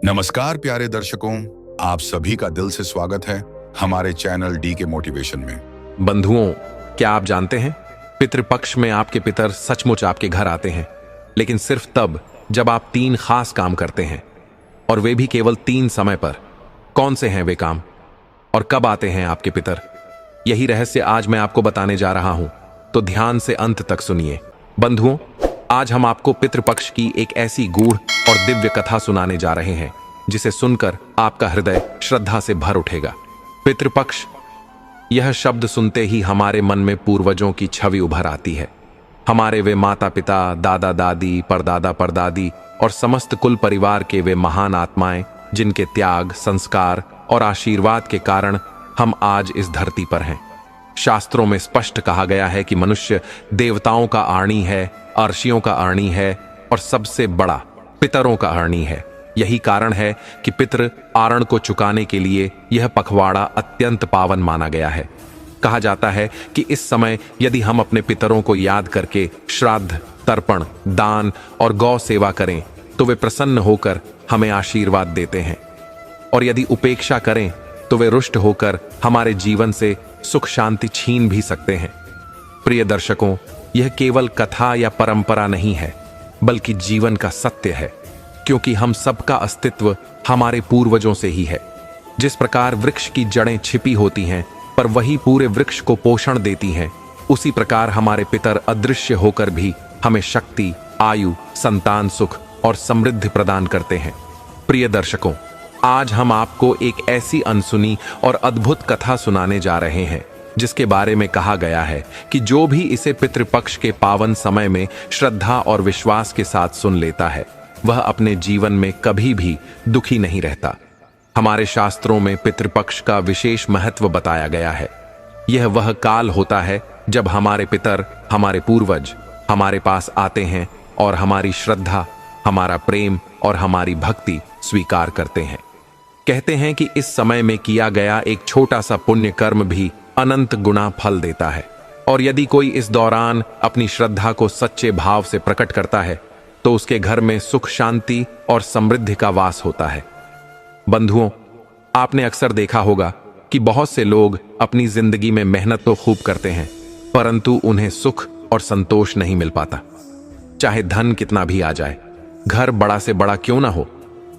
नमस्कार प्यारे दर्शकों, आप सभी का दिल से स्वागत है हमारे चैनल डी के मोटिवेशन में। बंधुओं, क्या आप जानते हैं पितृपक्ष में आपके पितर सचमुच आपके घर आते हैं, लेकिन सिर्फ तब जब आप 3 खास काम करते हैं, और वे भी केवल 3 समय पर। कौन से हैं वे काम और कब आते हैं आपके पितर? यही रहस्य आज मैं आपको बताने जा रहा हूं, तो ध्यान से अंत तक सुनिए। बंधुओं, आज हम आपको पितृपक्ष की एक ऐसी गूढ़ और दिव्य कथा सुनाने जा रहे हैं जिसे सुनकर आपका हृदय श्रद्धा से भर उठेगा। पितृपक्ष, यह शब्द सुनते ही हमारे मन में पूर्वजों की छवि उभर आती है। हमारे वे माता पिता, दादा दादी, परदादा परदादी और समस्त कुल परिवार के वे महान आत्माएं जिनके त्याग, संस्कार और आशीर्वाद के कारण हम आज इस धरती पर हैं। शास्त्रों में स्पष्ट कहा गया है कि मनुष्य देवताओं का आर्णी है, अर्षियों का आर्णी है और सबसे बड़ा पितरों का आर्णी है। यही कारण है कि पितृ आरण को चुकाने के लिए यह पखवाड़ा अत्यंत पावन माना गया है। कहा जाता है कि इस समय यदि हम अपने पितरों को याद करके श्राद्ध, तर्पण, दान और गौ सेवा करें तो वे प्रसन्न होकर हमें आशीर्वाद देते हैं, और यदि उपेक्षा करें तो वे रुष्ट होकर हमारे जीवन से सुख शांति छीन भी सकते हैं। प्रिय दर्शकों, यह केवल कथा या परंपरा नहीं है, बल्कि जीवन का सत्य है, क्योंकि हम सबका अस्तित्व हमारे पूर्वजों से ही है। जिस प्रकार वृक्ष की जड़ें छिपी होती हैं पर वही पूरे वृक्ष को पोषण देती हैं, उसी प्रकार हमारे पितर अदृश्य होकर भी हमें शक्ति, आयु, संतान सुख और समृद्धि प्रदान करते हैं। प्रिय दर्शकों, आज हम आपको एक ऐसी अनसुनी और अद्भुत कथा सुनाने जा रहे हैं जिसके बारे में कहा गया है कि जो भी इसे पितृपक्ष के पावन समय में श्रद्धा और विश्वास के साथ सुन लेता है, वह अपने जीवन में कभी भी दुखी नहीं रहता। हमारे शास्त्रों में पितृपक्ष का विशेष महत्व बताया गया है। यह वह काल होता है जब हमारे पितर, हमारे पूर्वज हमारे पास आते हैं और हमारी श्रद्धा, हमारा प्रेम और हमारी भक्ति स्वीकार करते हैं। कहते हैं कि इस समय में किया गया एक छोटा सा पुण्य कर्म भी अनंत गुना फल देता है, और यदि कोई इस दौरान अपनी श्रद्धा को सच्चे भाव से प्रकट करता है तो उसके घर में सुख, शांति और समृद्धि का वास होता है। बंधुओं, आपने अक्सर देखा होगा कि बहुत से लोग अपनी जिंदगी में मेहनत तो खूब करते हैं, परंतु उन्हें सुख और संतोष नहीं मिल पाता। चाहे धन कितना भी आ जाए, घर बड़ा से बड़ा क्यों ना हो,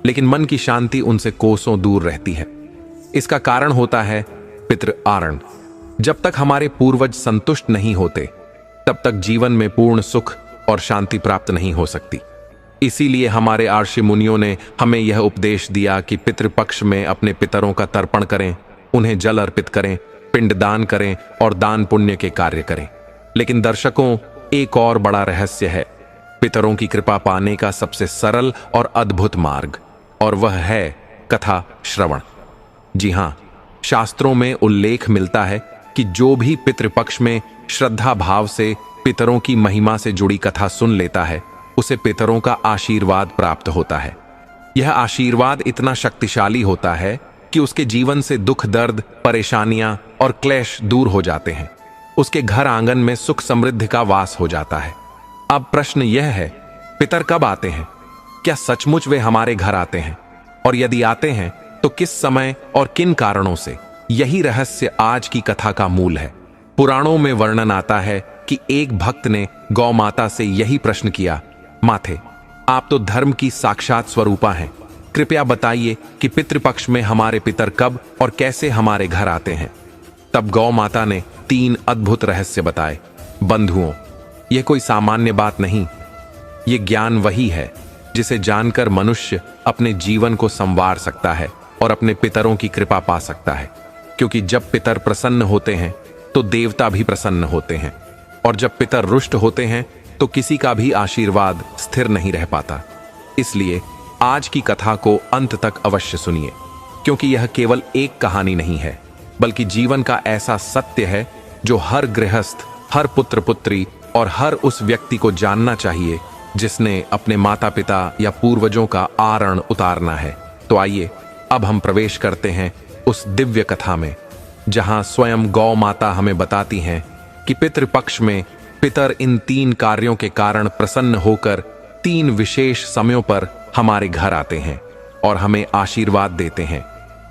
लेकिन मन की शांति उनसे कोसों दूर रहती है। इसका कारण होता है पितृ आरण। जब तक हमारे पूर्वज संतुष्ट नहीं होते, तब तक जीवन में पूर्ण सुख और शांति प्राप्त नहीं हो सकती। इसीलिए हमारे आर्षि मुनियों ने हमें यह उपदेश दिया कि पितृपक्ष में अपने पितरों का तर्पण करें, उन्हें जल अर्पित करें, पिंडदान करें और दान पुण्य के कार्य करें। लेकिन दर्शकों, एक और बड़ा रहस्य है पितरों की कृपा पाने का सबसे सरल और अद्भुत मार्ग, और वह है कथा श्रवण। जी हां, शास्त्रों में उल्लेख मिलता है कि जो भी पितृपक्ष में श्रद्धा भाव से पितरों की महिमा से जुड़ी कथा सुन लेता है, उसे पितरों का आशीर्वाद प्राप्त होता है। यह आशीर्वाद इतना शक्तिशाली होता है कि उसके जीवन से दुख, दर्द, परेशानियां और क्लेश दूर हो जाते हैं। उसके घर आंगन में सुख समृद्धि का वास हो जाता है। अब प्रश्न यह है, पितर कब आते हैं? क्या सचमुच वे हमारे घर आते हैं? और यदि आते हैं तो किस समय और किन कारणों से? यही रहस्य आज की कथा का मूल है। पुराणों में वर्णन आता है कि एक भक्त ने गौ माता से यही प्रश्न किया, माथे, आप तो धर्म की साक्षात स्वरूपा हैं, कृपया बताइए कि पितृपक्ष में हमारे पितर कब और कैसे हमारे घर आते हैं। तब गौ माता ने 3 अद्भुत रहस्य बताए। बंधुओं, यह कोई सामान्य बात नहीं, ये ज्ञान वही है जिसे जानकर मनुष्य अपने जीवन को संवार सकता है और अपने पितरों की कृपा पा सकता है। क्योंकि जब पितर प्रसन्न होते हैं तो देवता भी प्रसन्न होते हैं, और जब पितर रुष्ट होते हैं तो किसी का भी आशीर्वाद स्थिर नहीं रह पाता। इसलिए आज की कथा को अंत तक अवश्य सुनिए, क्योंकि यह केवल एक कहानी नहीं है, बल्कि जीवन का ऐसा सत्य है जो हर गृहस्थ, हर पुत्र पुत्री और हर उस व्यक्ति को जानना चाहिए जिसने अपने माता पिता या पूर्वजों का आरण उतारना है। तो आइए अब हम प्रवेश करते हैं उस दिव्य कथा में, जहां स्वयं गौ माता हमें बताती हैं कि पितृपक्ष में पितर इन 3 कार्यों के कारण प्रसन्न होकर 3 विशेष समयों पर हमारे घर आते हैं। और हमें आशीर्वाद देते हैं।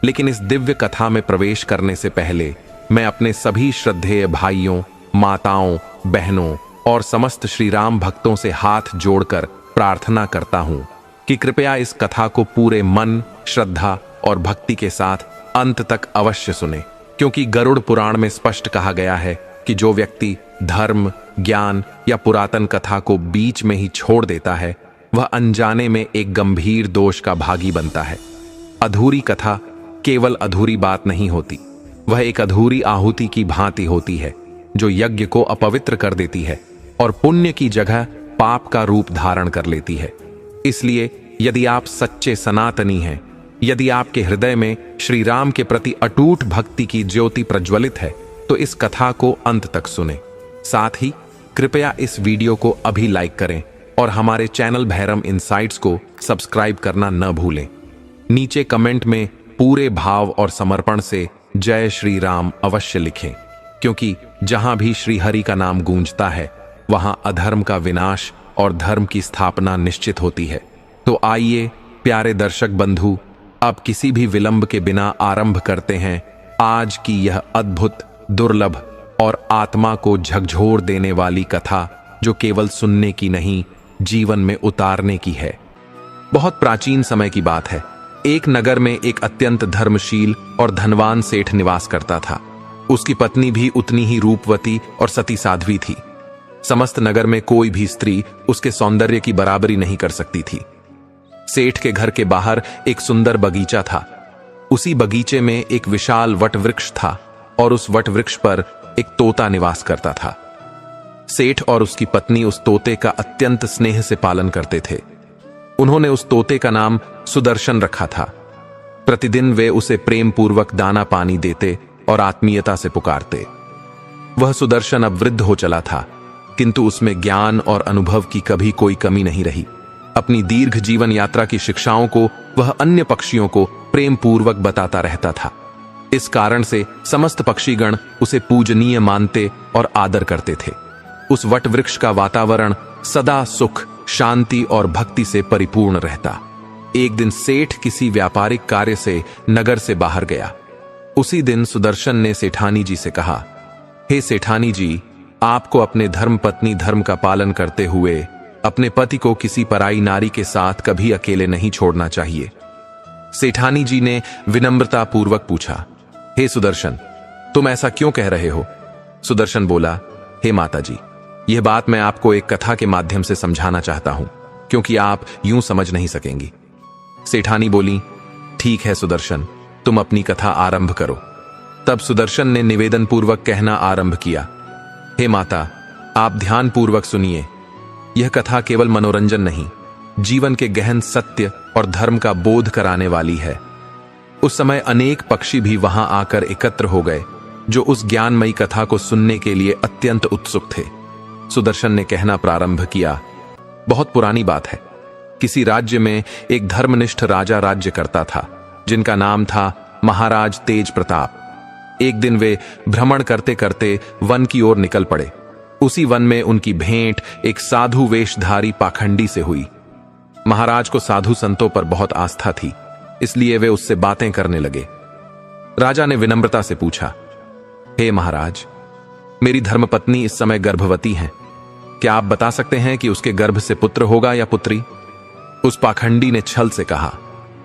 लेकिन इस दिव्य कथा में प्रवेश करने से पहले मैं अपने सभी श्रद्धेय भाइयों, माताओं, बहनों और समस्त श्री राम भक्तों से हाथ जोड़कर प्रार्थना करता हूं कि कृपया इस कथा को पूरे मन, श्रद्धा और भक्ति के साथ अंत तक अवश्य सुने, क्योंकि गरुड़ पुराण में स्पष्ट कहा गया है कि जो व्यक्ति धर्म, ज्ञान या पुरातन कथा को बीच में ही छोड़ देता है वह अनजाने में एक गंभीर दोष का भागी बनता है। अधूरी कथा केवल अधूरी बात नहीं होती, वह एक अधूरी आहुति की भांति होती है जो यज्ञ को अपवित्र कर देती है और पुण्य की जगह पाप का रूप धारण कर लेती है। इसलिए यदि आप सच्चे सनातनी हैं, यदि आपके हृदय में श्री राम के प्रति अटूट भक्ति की ज्योति प्रज्वलित है, तो इस कथा को अंत तक सुने। साथ ही कृपया इस वीडियो को अभी लाइक करें और हमारे चैनल भैरम इनसाइट्स को सब्सक्राइब करना न भूलें। नीचे कमेंट में पूरे भाव और समर्पण से जय श्री राम अवश्य लिखें, क्योंकि जहां भी श्री हरि का नाम गूंजता है वहां अधर्म का विनाश और धर्म की स्थापना निश्चित होती है। तो आइए प्यारे दर्शक बंधु, अब किसी भी विलंब के बिना आरंभ करते हैं आज की यह अद्भुत, दुर्लभ और आत्मा को झकझोर देने वाली कथा, जो केवल सुनने की नहीं, जीवन में उतारने की है। बहुत प्राचीन समय की बात है। एक नगर में एक अत्यंत धर्मशील और धनवान सेठ निवास करता था। उसकी पत्नी भी उतनी ही रूपवती और सती साध्वी थी। समस्त नगर में कोई भी स्त्री उसके सौंदर्य की बराबरी नहीं कर सकती थी। सेठ के घर के बाहर एक सुंदर बगीचा था। उसी बगीचे में एक विशाल वट वृक्ष था और उस वट वृक्ष पर एक तोता निवास करता था। सेठ और उसकी पत्नी उस तोते का अत्यंत स्नेह से पालन करते थे। उन्होंने उस तोते का नाम सुदर्शन रखा था। प्रतिदिन वे उसे प्रेम पूर्वक दाना पानी देते और आत्मीयता से पुकारते। वह सुदर्शन अब वृद्ध हो चला था, किंतु उसमें ज्ञान और अनुभव की कभी कोई कमी नहीं रही। अपनी दीर्घ जीवन यात्रा की शिक्षाओं को वह अन्य पक्षियों को प्रेम पूर्वक बताता रहता था। इस कारण से समस्त पक्षीगण उसे पूजनीय मानते और आदर करते थे। उस वट वृक्ष का वातावरण सदा सुख, शांति और भक्ति से परिपूर्ण रहता। एक दिन सेठ किसी व्यापारिक कार्य से नगर से बाहर गया। उसी दिन सुदर्शन ने सेठानी जी से कहा, हे सेठानी जी, आपको अपने धर्म पत्नी धर्म का पालन करते हुए अपने पति को किसी पराई नारी के साथ कभी अकेले नहीं छोड़ना चाहिए। सेठानी जी ने विनम्रता पूर्वक पूछा, हे सुदर्शन, तुम ऐसा क्यों कह रहे हो? सुदर्शन बोला, हे माता जी, यह बात मैं आपको एक कथा के माध्यम से समझाना चाहता हूं, क्योंकि आप यूं समझ नहीं सकेंगी। सेठानी बोली, ठीक है सुदर्शन, तुम अपनी कथा आरंभ करो। तब सुदर्शन ने निवेदन पूर्वक कहना आरंभ किया, हे माता, आप ध्यान पूर्वक सुनिए। यह कथा केवल मनोरंजन नहीं, जीवन के गहन सत्य और धर्म का बोध कराने वाली है। उस समय अनेक पक्षी भी वहां आकर एकत्र हो गए, जो उस ज्ञानमयी कथा को सुनने के लिए अत्यंत उत्सुक थे। सुदर्शन ने कहना प्रारंभ किया, बहुत पुरानी बात है। किसी राज्य में एक धर्मनिष्ठ राजा राज्य करता था, जिनका नाम था महाराज तेज प्रताप। एक दिन वे भ्रमण करते करते वन की ओर निकल पड़े। उसी वन में उनकी भेंट एक साधु वेशधारी पाखंडी से हुई। महाराज को साधु संतों पर बहुत आस्था थी, इसलिए वे उससे बातें करने लगे। राजा ने विनम्रता से पूछा, हे महाराज, मेरी धर्मपत्नी इस समय गर्भवती है। क्या आप बता सकते हैं कि उसके गर्भ से पुत्र होगा या पुत्री? उस पाखंडी ने छल से कहा,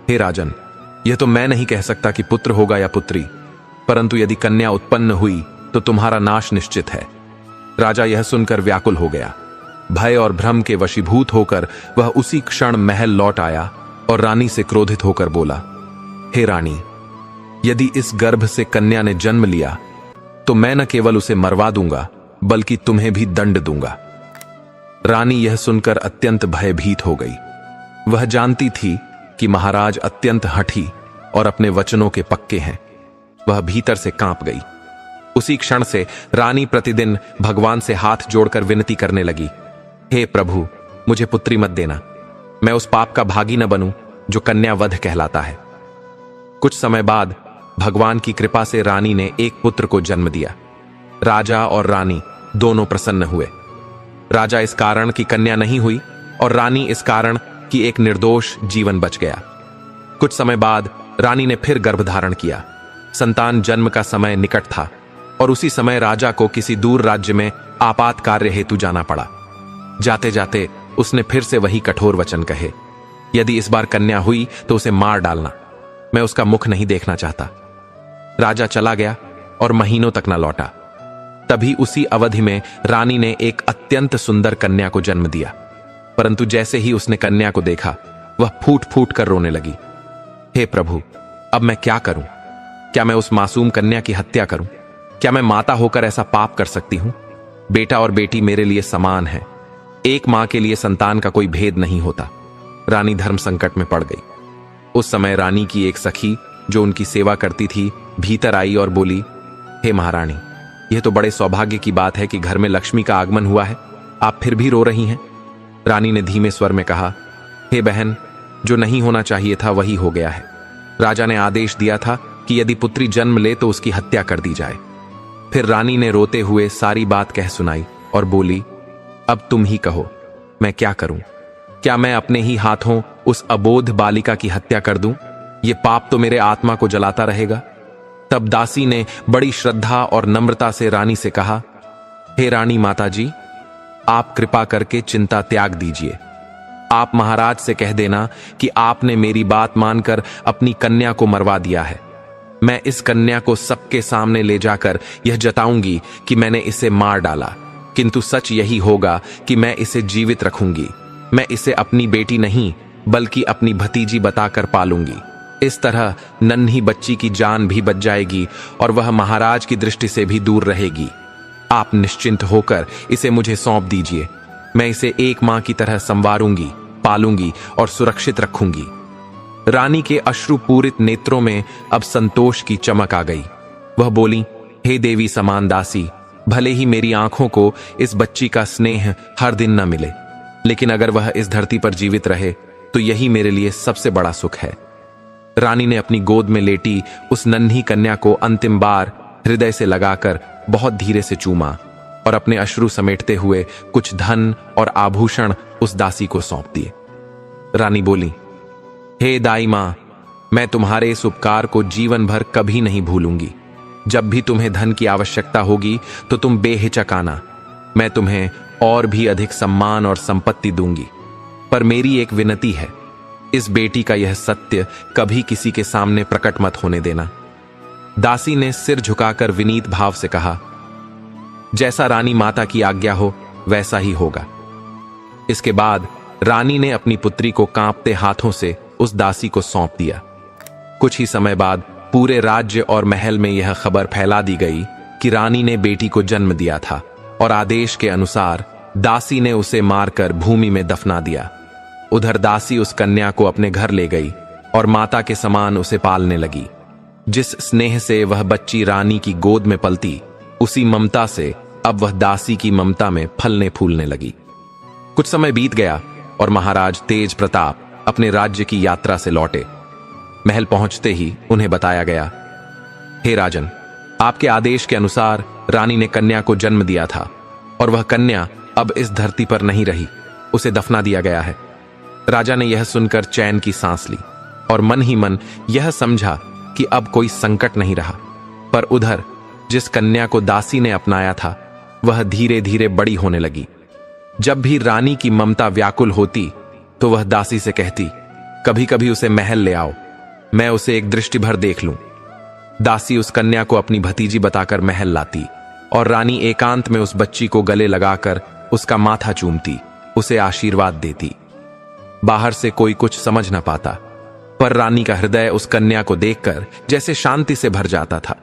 हे राजन, यह तो मैं नहीं कह सकता कि पुत्र होगा या पुत्री, परंतु यदि कन्या उत्पन्न हुई तो तुम्हारा नाश निश्चित है। राजा यह सुनकर व्याकुल हो गया। भय और भ्रम के वशीभूत होकर वह उसी क्षण महल लौट आया और रानी से क्रोधित होकर बोला, हे रानी, यदि इस गर्भ से कन्या ने जन्म लिया तो मैं न केवल उसे मरवा दूंगा, बल्कि तुम्हें भी दंड दूंगा। रानी यह सुनकर अत्यंत भयभीत हो गई। वह जानती थी कि महाराज अत्यंत हठी और अपने वचनों के पक्के हैं। वह भीतर से कांप गई। उसी क्षण से रानी प्रतिदिन भगवान से हाथ जोड़कर विनती करने लगी, हे प्रभु, मुझे पुत्री मत देना, मैं उस पाप का भागी न बनूं जो कन्या वध कहलाता है। कुछ समय बाद भगवान की कृपा से रानी ने एक पुत्र को जन्म दिया। राजा और रानी दोनों प्रसन्न हुए। राजा इस कारण कि कन्या नहीं हुई और रानी इस कारण कि एक निर्दोष जीवन बच गया। कुछ समय बाद रानी ने फिर गर्भधारण किया। संतान जन्म का समय निकट था और उसी समय राजा को किसी दूर राज्य में आपात कार्य हेतु जाना पड़ा। जाते जाते उसने फिर से वही कठोर वचन कहे, यदि इस बार कन्या हुई तो उसे मार डालना, मैं उसका मुख नहीं देखना चाहता। राजा चला गया और महीनों तक न लौटा। तभी उसी अवधि में रानी ने एक अत्यंत सुंदर कन्या को जन्म दिया, परंतु जैसे ही उसने कन्या को देखा वह फूट फूट कर रोने लगी। हे प्रभु, अब मैं क्या करूं? क्या मैं उस मासूम कन्या की हत्या करूं? क्या मैं माता होकर ऐसा पाप कर सकती हूं? बेटा और बेटी मेरे लिए समान है। एक मां के लिए संतान का कोई भेद नहीं होता। रानी धर्म संकट में पड़ गई। उस समय रानी की एक सखी जो उनकी सेवा करती थी भीतर आई और बोली, हे महारानी, यह तो बड़े सौभाग्य की बात है कि घर में लक्ष्मी का आगमन हुआ है, आप फिर भी रो रही हैं। रानी ने धीमे स्वर में कहा, हे बहन, जो नहीं होना चाहिए था वही हो गया है। राजा ने आदेश दिया था कि यदि पुत्री जन्म ले तो उसकी हत्या कर दी जाए। फिर रानी ने रोते हुए सारी बात कह सुनाई और बोली, अब तुम ही कहो, मैं क्या करूं? क्या मैं अपने ही हाथों उस अबोध बालिका की हत्या कर दूं? ये पाप तो मेरे आत्मा को जलाता रहेगा। तब दासी ने बड़ी श्रद्धा और नम्रता से रानी से कहा, हे रानी माता जी, आप कृपा करके चिंता त्याग दीजिए। आप महाराज से कह देना कि आपने मेरी बात मानकर अपनी कन्या को मरवा दिया है। मैं इस कन्या को सबके सामने ले जाकर यह जताऊंगी कि मैंने इसे मार डाला, किंतु सच यही होगा कि मैं इसे जीवित रखूंगी। मैं इसे अपनी बेटी नहीं बल्कि अपनी भतीजी बताकर पालूंगी। इस तरह नन्ही बच्ची की जान भी बच जाएगी और वह महाराज की दृष्टि से भी दूर रहेगी। आप निश्चिंत होकर इसे मुझे सौंप दीजिए। मैं इसे एक मां की तरह संवारूंगी, पालूंगी और सुरक्षित रखूंगी। रानी के अश्रुपूरित नेत्रों में अब संतोष की चमक आ गई। वह बोली, हे देवी समान दासी, भले ही मेरी आंखों को इस बच्ची का स्नेह हर दिन न मिले, लेकिन अगर वह इस धरती पर जीवित रहे तो यही मेरे लिए सबसे बड़ा सुख है। रानी ने अपनी गोद में लेटी उस नन्ही कन्या को अंतिम बार हृदय से लगाकर बहुत धीरे से चूमा और अपने अश्रु समेटते हुए कुछ धन और आभूषण उस दासी को सौंप दिए। रानी बोली, हे दाई मां, मैं तुम्हारे इस उपकार को जीवन भर कभी नहीं भूलूंगी। जब भी तुम्हें धन की आवश्यकता होगी तो तुम बेहिचक आना। मैं तुम्हें और भी अधिक सम्मान और संपत्ति दूंगी। पर मेरी एक विनती है, इस बेटी का यह सत्य कभी किसी के सामने प्रकट मत होने देना। दासी ने सिर झुकाकर विनीत भाव से कहा, जैसा रानी माता की आज्ञा हो वैसा ही होगा। इसके बाद रानी ने अपनी पुत्री को कांपते हाथों से उस दासी को सौंप दिया। कुछ ही समय बाद पूरे राज्य और महल में यह खबर फैला दी गई कि रानी ने बेटी को जन्म दिया था और आदेश के अनुसार दासी ने उसे मारकर भूमि में दफना दिया। उधर दासी उस कन्या को अपने घर ले गई और माता के समान उसे पालने लगी। जिस स्नेह से वह बच्ची रानी की गोद में पलती, उसी ममता से अब वह दासी की ममता में फलने फूलने लगी। कुछ समय बीत गया और महाराज तेज प्रताप अपने राज्य की यात्रा से लौटे। महल पहुंचते ही उन्हें बताया गया, हे राजन, आपके आदेश के अनुसार रानी ने कन्या को जन्म दिया था और वह कन्या अब इस धरती पर नहीं रही, उसे दफना दिया गया है। राजा ने यह सुनकर चैन की सांस ली और मन ही मन यह समझा कि अब कोई संकट नहीं रहा। पर उधर जिस कन्या को दासी ने अपनाया था वह धीरे धीरे बड़ी होने लगी। जब भी रानी की ममता व्याकुल होती तो वह दासी से कहती, कभी कभी उसे महल ले आओ, मैं उसे एक दृष्टि भर देख लूं। दासी उस कन्या को अपनी भतीजी बताकर महल लाती और रानी एकांत में उस बच्ची को गले लगाकर उसका माथा चूमती, उसे आशीर्वाद देती। बाहर से कोई कुछ समझ न पाता, पर रानी का हृदय उस कन्या को देखकर जैसे शांति से भर जाता था।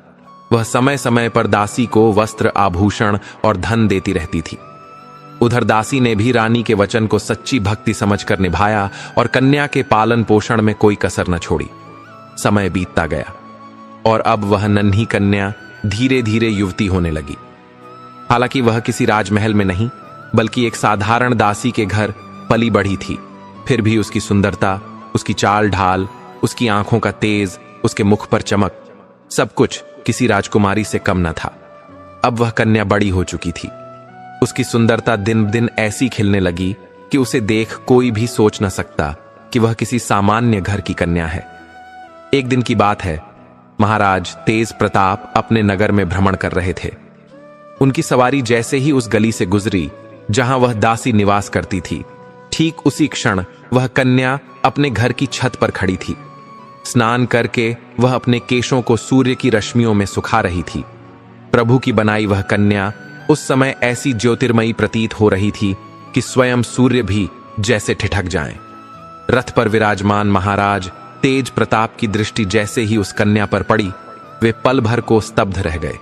वह समय समय पर दासी को वस्त्र, आभूषण और धन देती रहती थी। उधर दासी ने भी रानी के वचन को सच्ची भक्ति समझकर निभाया और कन्या के पालन पोषण में कोई कसर न छोड़ी। समय बीतता गया और अब वह नन्ही कन्या धीरे धीरे युवती होने लगी। हालांकि वह किसी राजमहल में नहीं बल्कि एक साधारण दासी के घर पली बढ़ी थी, फिर भी उसकी सुंदरता, उसकी चाल ढाल, उसकी आंखों का तेज, उसके मुख पर चमक, सब कुछ किसी राजकुमारी से कम न था। अब वह कन्या बड़ी हो चुकी थी। उसकी सुंदरता दिन दिन ऐसी खिलने लगी कि उसे देख कोई भी सोच न सकता कि वह किसी सामान्य घर की कन्या है। एक दिन की बात है, महाराज तेज प्रताप अपने नगर में भ्रमण कर रहे थे। उनकी सवारी जैसे ही उस गली से गुजरी जहां वह दासी निवास करती थी, ठीक उसी क्षण वह कन्या अपने घर की छत पर खड़ी थी। स्नान करके वह अपने केशों को सूर्य की रश्मियों में सुखा रही थी। प्रभु की बनाई वह कन्या उस समय ऐसी ज्योतिर्मयी प्रतीत हो रही थी कि स्वयं सूर्य भी जैसे ठिठक जाएं। रथ पर विराजमान महाराज तेज प्रताप की दृष्टि जैसे ही उस कन्या पर पड़ी, वे पल भर को स्तब्ध रह गए।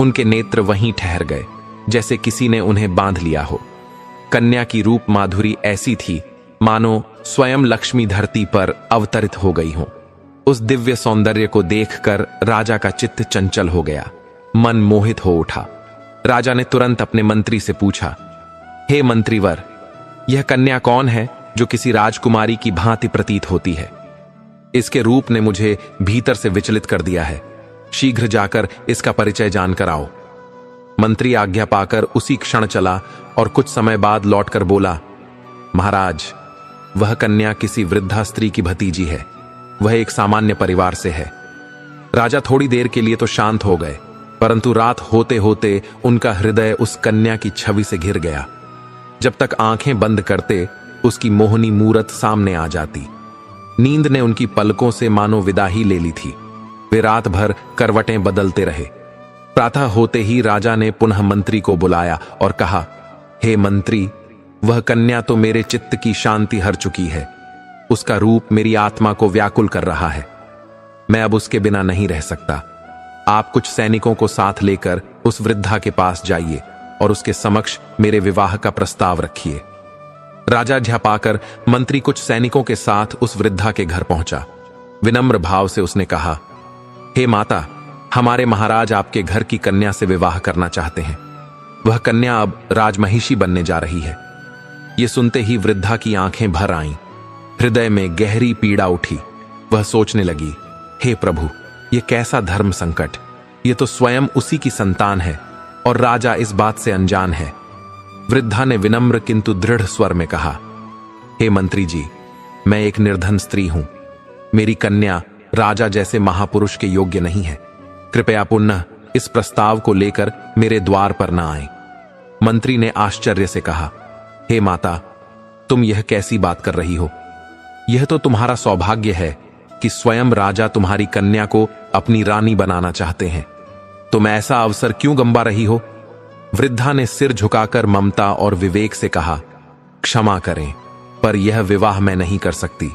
उनके नेत्र वहीं ठहर गए जैसे किसी ने उन्हें बांध लिया हो। कन्या की रूप माधुरी ऐसी थी मानो स्वयं लक्ष्मी धरती पर अवतरित हो गई हो। उस दिव्य सौंदर्य को देखकर राजा का चित्त चंचल हो गया, मन मोहित हो उठा। राजा ने तुरंत अपने मंत्री से पूछा, हे मंत्रीवर, यह कन्या कौन है जो किसी राजकुमारी की भांति प्रतीत होती है? इसके रूप ने मुझे भीतर से विचलित कर दिया है। शीघ्र जाकर इसका परिचय जानकर आओ। मंत्री आज्ञा पाकर उसी क्षण चला और कुछ समय बाद लौटकर बोला, महाराज, वह कन्या किसी वृद्धा स्त्री की भतीजी है। वह एक सामान्य परिवार से है। राजा थोड़ी देर के लिए तो शांत हो गए, परंतु रात होते होते उनका हृदय उस कन्या की छवि से घिर गया। जब तक आंखें बंद करते उसकी मोहनी मूरत सामने आ जाती। नींद ने उनकी पलकों से मानो विदा ही ले ली थी। वे रात भर करवटें बदलते रहे। प्रातः होते ही राजा ने पुनः मंत्री को बुलाया और कहा, हे मंत्री, वह कन्या तो मेरे चित्त की शांति हर चुकी है। उसका रूप मेरी आत्मा को व्याकुल कर रहा है। मैं अब उसके बिना नहीं रह सकता। आप कुछ सैनिकों को साथ लेकर उस वृद्धा के पास जाइए और उसके समक्ष मेरे विवाह का प्रस्ताव रखिए। राजा झपाकर मंत्री कुछ सैनिकों के साथ उस वृद्धा के घर पहुंचा। विनम्र भाव से उसने कहा, हे माता, हमारे महाराज आपके घर की कन्या से विवाह करना चाहते हैं। वह कन्या अब राजमहिषी बनने जा रही है। ये सुनते ही वृद्धा की आंखें भर आईं। हृदय में गहरी पीड़ा उठी। वह सोचने लगी, हे प्रभु, ये कैसा धर्म संकट! ये तो स्वयं उसी की संतान है और राजा इस बात से अनजान है। वृद्धा ने विनम्र किंतु दृढ़ स्वर में कहा, हे मंत्री जी, मैं एक निर्धन स्त्री हूं। मेरी कन्या राजा जैसे महापुरुष के योग्य नहीं है। कृपया पुनः इस प्रस्ताव को लेकर मेरे द्वार पर न आए। मंत्री ने आश्चर्य से कहा, हे माता, तुम यह कैसी बात कर रही हो? यह तो तुम्हारा सौभाग्य है कि स्वयं राजा तुम्हारी कन्या को अपनी रानी बनाना चाहते हैं। तुम ऐसा अवसर क्यों गंवा रही हो? वृद्धा ने सिर झुकाकर ममता और विवेक से कहा, क्षमा करें, पर यह विवाह मैं नहीं कर सकती।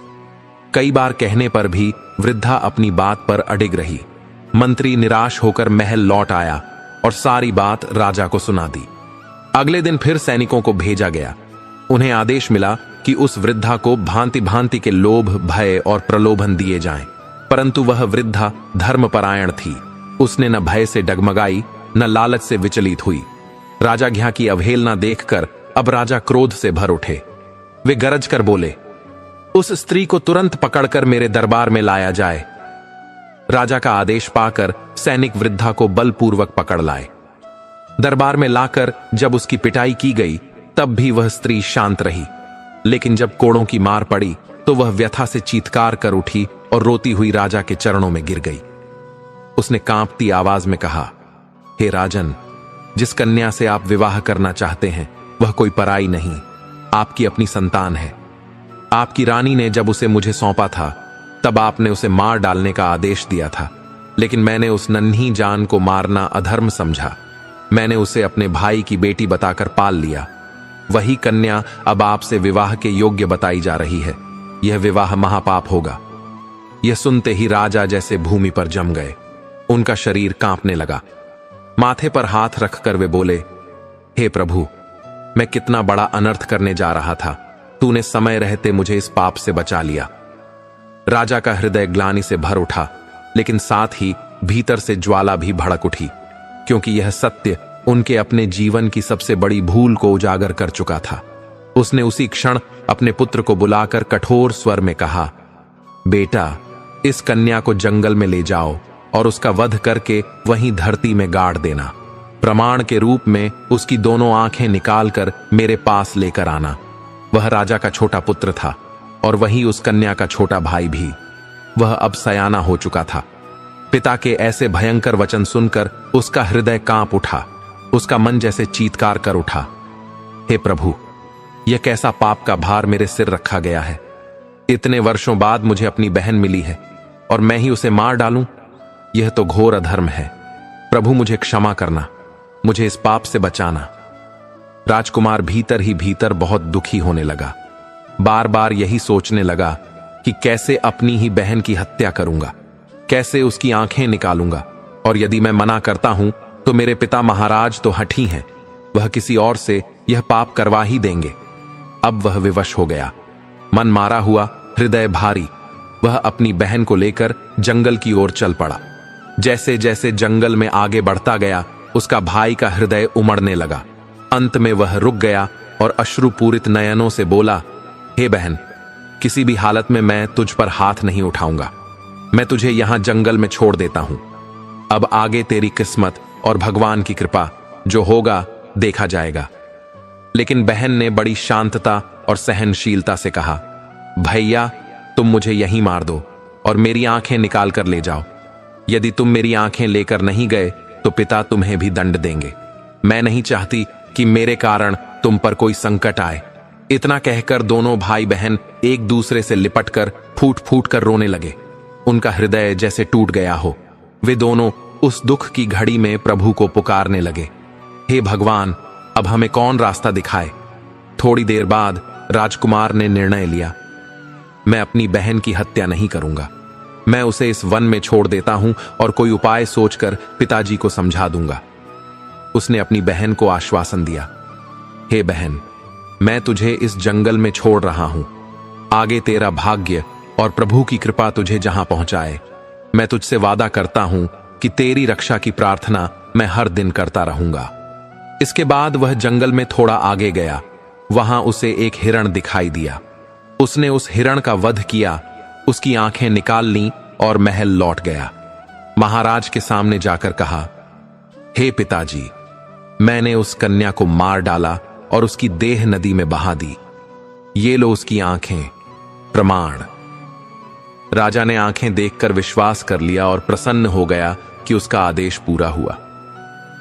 कई बार कहने पर भी वृद्धा अपनी बात पर अडिग रही। मंत्री निराश होकर महल लौट आया और सारी बात राजा को सुना दी। अगले दिन फिर सैनिकों को भेजा गया। उन्हें आदेश मिला कि उस वृद्धा को भांति भांति के लोभ, भय और प्रलोभन दिए जाएं, परंतु वह वृद्धा धर्मपरायण थी। उसने न भय से डगमगाई, न लालच से विचलित हुई। राजाज्ञा की अवहेलना देखकर अब राजा क्रोध से भर उठे। वे गरज कर बोले, उस स्त्री को तुरंत पकड़कर मेरे दरबार में लाया जाए। राजा का आदेश पाकर सैनिक वृद्धा को बलपूर्वक पकड़ लाए। दरबार में लाकर जब उसकी पिटाई की गई तब भी वह स्त्री शांत रही, लेकिन जब कोड़ों की मार पड़ी तो वह व्यथा से चीत्कार कर उठी और रोती हुई राजा के चरणों में गिर गई। उसने कांपती आवाज में कहा, हे राजन, जिस कन्या से आप विवाह करना चाहते हैं वह कोई पराई नहीं, आपकी अपनी संतान है। आपकी रानी ने जब उसे मुझे सौंपा था तब आपने उसे मार डालने का आदेश दिया था, लेकिन मैंने उस नन्ही जान को मारना अधर्म समझा। मैंने उसे अपने भाई की बेटी बताकर पाल लिया। वही कन्या अब आपसे विवाह के योग्य बताई जा रही है। यह विवाह महापाप होगा। यह सुनते ही राजा जैसे भूमि पर जम गए। उनका शरीर कांपने लगा। माथे पर हाथ रखकर वे बोले, हे प्रभु, मैं कितना बड़ा अनर्थ करने जा रहा था। तूने समय रहते मुझे इस पाप से बचा लिया। राजा का हृदय ग्लानि से भर उठा, लेकिन साथ ही भीतर से ज्वाला भी भड़क उठी, क्योंकि यह सत्य उनके अपने जीवन की सबसे बड़ी भूल को उजागर कर चुका था। उसने उसी क्षण अपने पुत्र को बुलाकर कठोर स्वर में कहा, बेटा, इस कन्या को जंगल में ले जाओ और उसका वध करके वहीं धरती में गाड़ देना। प्रमाण के रूप में उसकी दोनों आंखें निकालकर मेरे पास लेकर आना। वह राजा का छोटा पुत्र था और वही उस कन्या का छोटा भाई भी। वह अब सयाना हो चुका था। पिता के ऐसे भयंकर वचन सुनकर उसका हृदय कांप उठा, उसका मन जैसे चीत्कार कर उठा। हे प्रभु, यह कैसा पाप का भार मेरे सिर रखा गया है। इतने वर्षों बाद मुझे अपनी बहन मिली है और मैं ही उसे मार डालूं? यह तो घोर अधर्म है। प्रभु, मुझे क्षमा करना, मुझे इस पाप से बचाना। राजकुमार भीतर ही भीतर बहुत दुखी होने लगा। बार बार यही सोचने लगा कि कैसे अपनी ही बहन की हत्या करूंगा, कैसे उसकी आंखें निकालूंगा, और यदि मैं मना करता हूं तो मेरे पिता महाराज तो हठी हैं, वह किसी और से यह पाप करवा ही देंगे। अब वह विवश हो गया, मन मारा हुआ, हृदय भारी। वह अपनी बहन को लेकर जंगल की ओर चल पड़ा। जैसे जैसे जंगल में आगे बढ़ता गया, उसका भाई का हृदय उमड़ने लगा। अंत में वह रुक गया और अश्रुपूरित नयनों से बोला, हे बहन, किसी भी हालत में मैं तुझ पर हाथ नहीं उठाऊंगा। मैं तुझे यहां जंगल में छोड़ देता हूं। अब आगे तेरी किस्मत और भगवान की कृपा, जो होगा देखा जाएगा। लेकिन बहन ने बड़ी शांतता और सहनशीलता से कहा, भैया, तुम मुझे यहीं मार दो और मेरी आंखें निकाल कर ले जाओ। यदि तुम मेरी आंखें लेकर नहीं गए तो पिता तुम्हें भी दंड देंगे। मैं नहीं चाहती कि मेरे कारण तुम पर कोई संकट आए। इतना कहकर दोनों भाई बहन एक दूसरे से लिपटकर फूट फूट कर रोने लगे। उनका हृदय जैसे टूट गया हो। वे दोनों उस दुख की घड़ी में प्रभु को पुकारने लगे, हे भगवान, अब हमें कौन रास्ता दिखाए। थोड़ी देर बाद राजकुमार ने निर्णय लिया, मैं अपनी बहन की हत्या नहीं करूंगा। मैं उसे इस वन में छोड़ देता हूं और कोई उपाय सोचकर पिताजी को समझा दूंगा। उसने अपनी बहन को आश्वासन दिया, हे बहन, मैं तुझे इस जंगल में छोड़ रहा हूं। आगे तेरा भाग्य और प्रभु की कृपा तुझे जहां पहुंचाए। मैं तुझसे वादा करता हूं कि तेरी रक्षा की प्रार्थना मैं हर दिन करता रहूंगा। इसके बाद वह जंगल में थोड़ा आगे गया। वहां उसे एक हिरण दिखाई दिया। उसने उस हिरण का वध किया, उसकी आंखें निकाल लीं और महल लौट गया। महाराज के सामने जाकर कहा, हे पिताजी, मैंने उस कन्या को मार डाला और उसकी देह नदी में बहा दी। ये लो उसकी आंखें, प्रमाण। राजा ने आंखें देखकर विश्वास कर लिया और प्रसन्न हो गया कि उसका आदेश पूरा हुआ।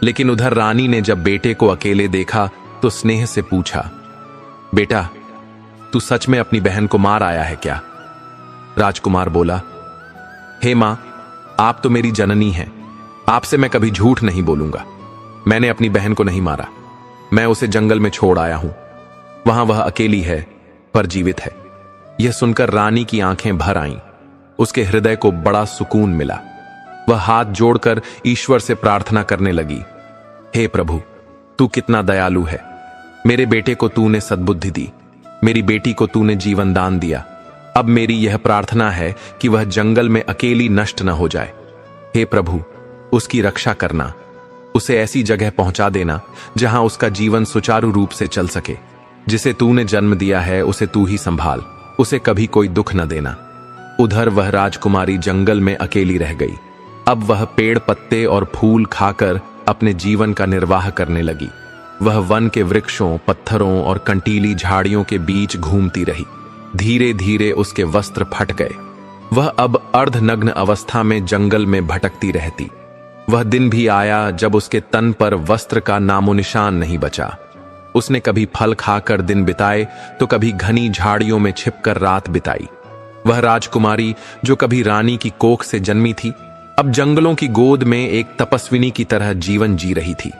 लेकिन उधर रानी ने जब बेटे को अकेले देखा तो स्नेह से पूछा, बेटा, तू सच में अपनी बहन को मार आया है क्या? राजकुमार बोला, हे मां, आप तो मेरी जननी हैं। आपसे मैं कभी झूठ नहीं बोलूंगा। मैंने अपनी बहन को नहीं मारा। मैं उसे जंगल में छोड़ आया हूं। वहां वह अकेली है पर जीवित है। यह सुनकर रानी की आंखें भर आईं। उसके हृदय को बड़ा सुकून मिला। वह हाथ जोड़कर ईश्वर से प्रार्थना करने लगी, हे प्रभु, तू कितना दयालु है। मेरे बेटे को तूने सद्बुद्धि दी, मेरी बेटी को तूने जीवन दान दिया। अब मेरी यह प्रार्थना है कि वह जंगल में अकेली नष्ट न हो जाए। हे प्रभु, उसकी रक्षा करना। उसे ऐसी जगह पहुंचा देना जहां उसका जीवन सुचारू रूप से चल सके। जिसे तूने जन्म दिया है उसे तू ही संभाल। उसे कभी कोई दुख न देना। उधर वह राजकुमारी जंगल में अकेली रह गई। अब वह पेड़ पत्ते और फूल खाकर अपने जीवन का निर्वाह करने लगी। वह वन के वृक्षों, पत्थरों और कंटीली झाड़ियों के बीच घूमती रही। धीरे धीरे उसके वस्त्र फट गए। वह अब अर्धनग्न अवस्था में जंगल में भटकती रहती। वह दिन भी आया जब उसके तन पर वस्त्र का नामो निशान नहीं बचा। उसने कभी फल खाकर दिन बिताए तो कभी घनी झाड़ियों में छिपकर रात बिताई। वह राजकुमारी जो कभी रानी की कोख से जन्मी थी, अब जंगलों की गोद में एक तपस्विनी की तरह जीवन जी रही थी।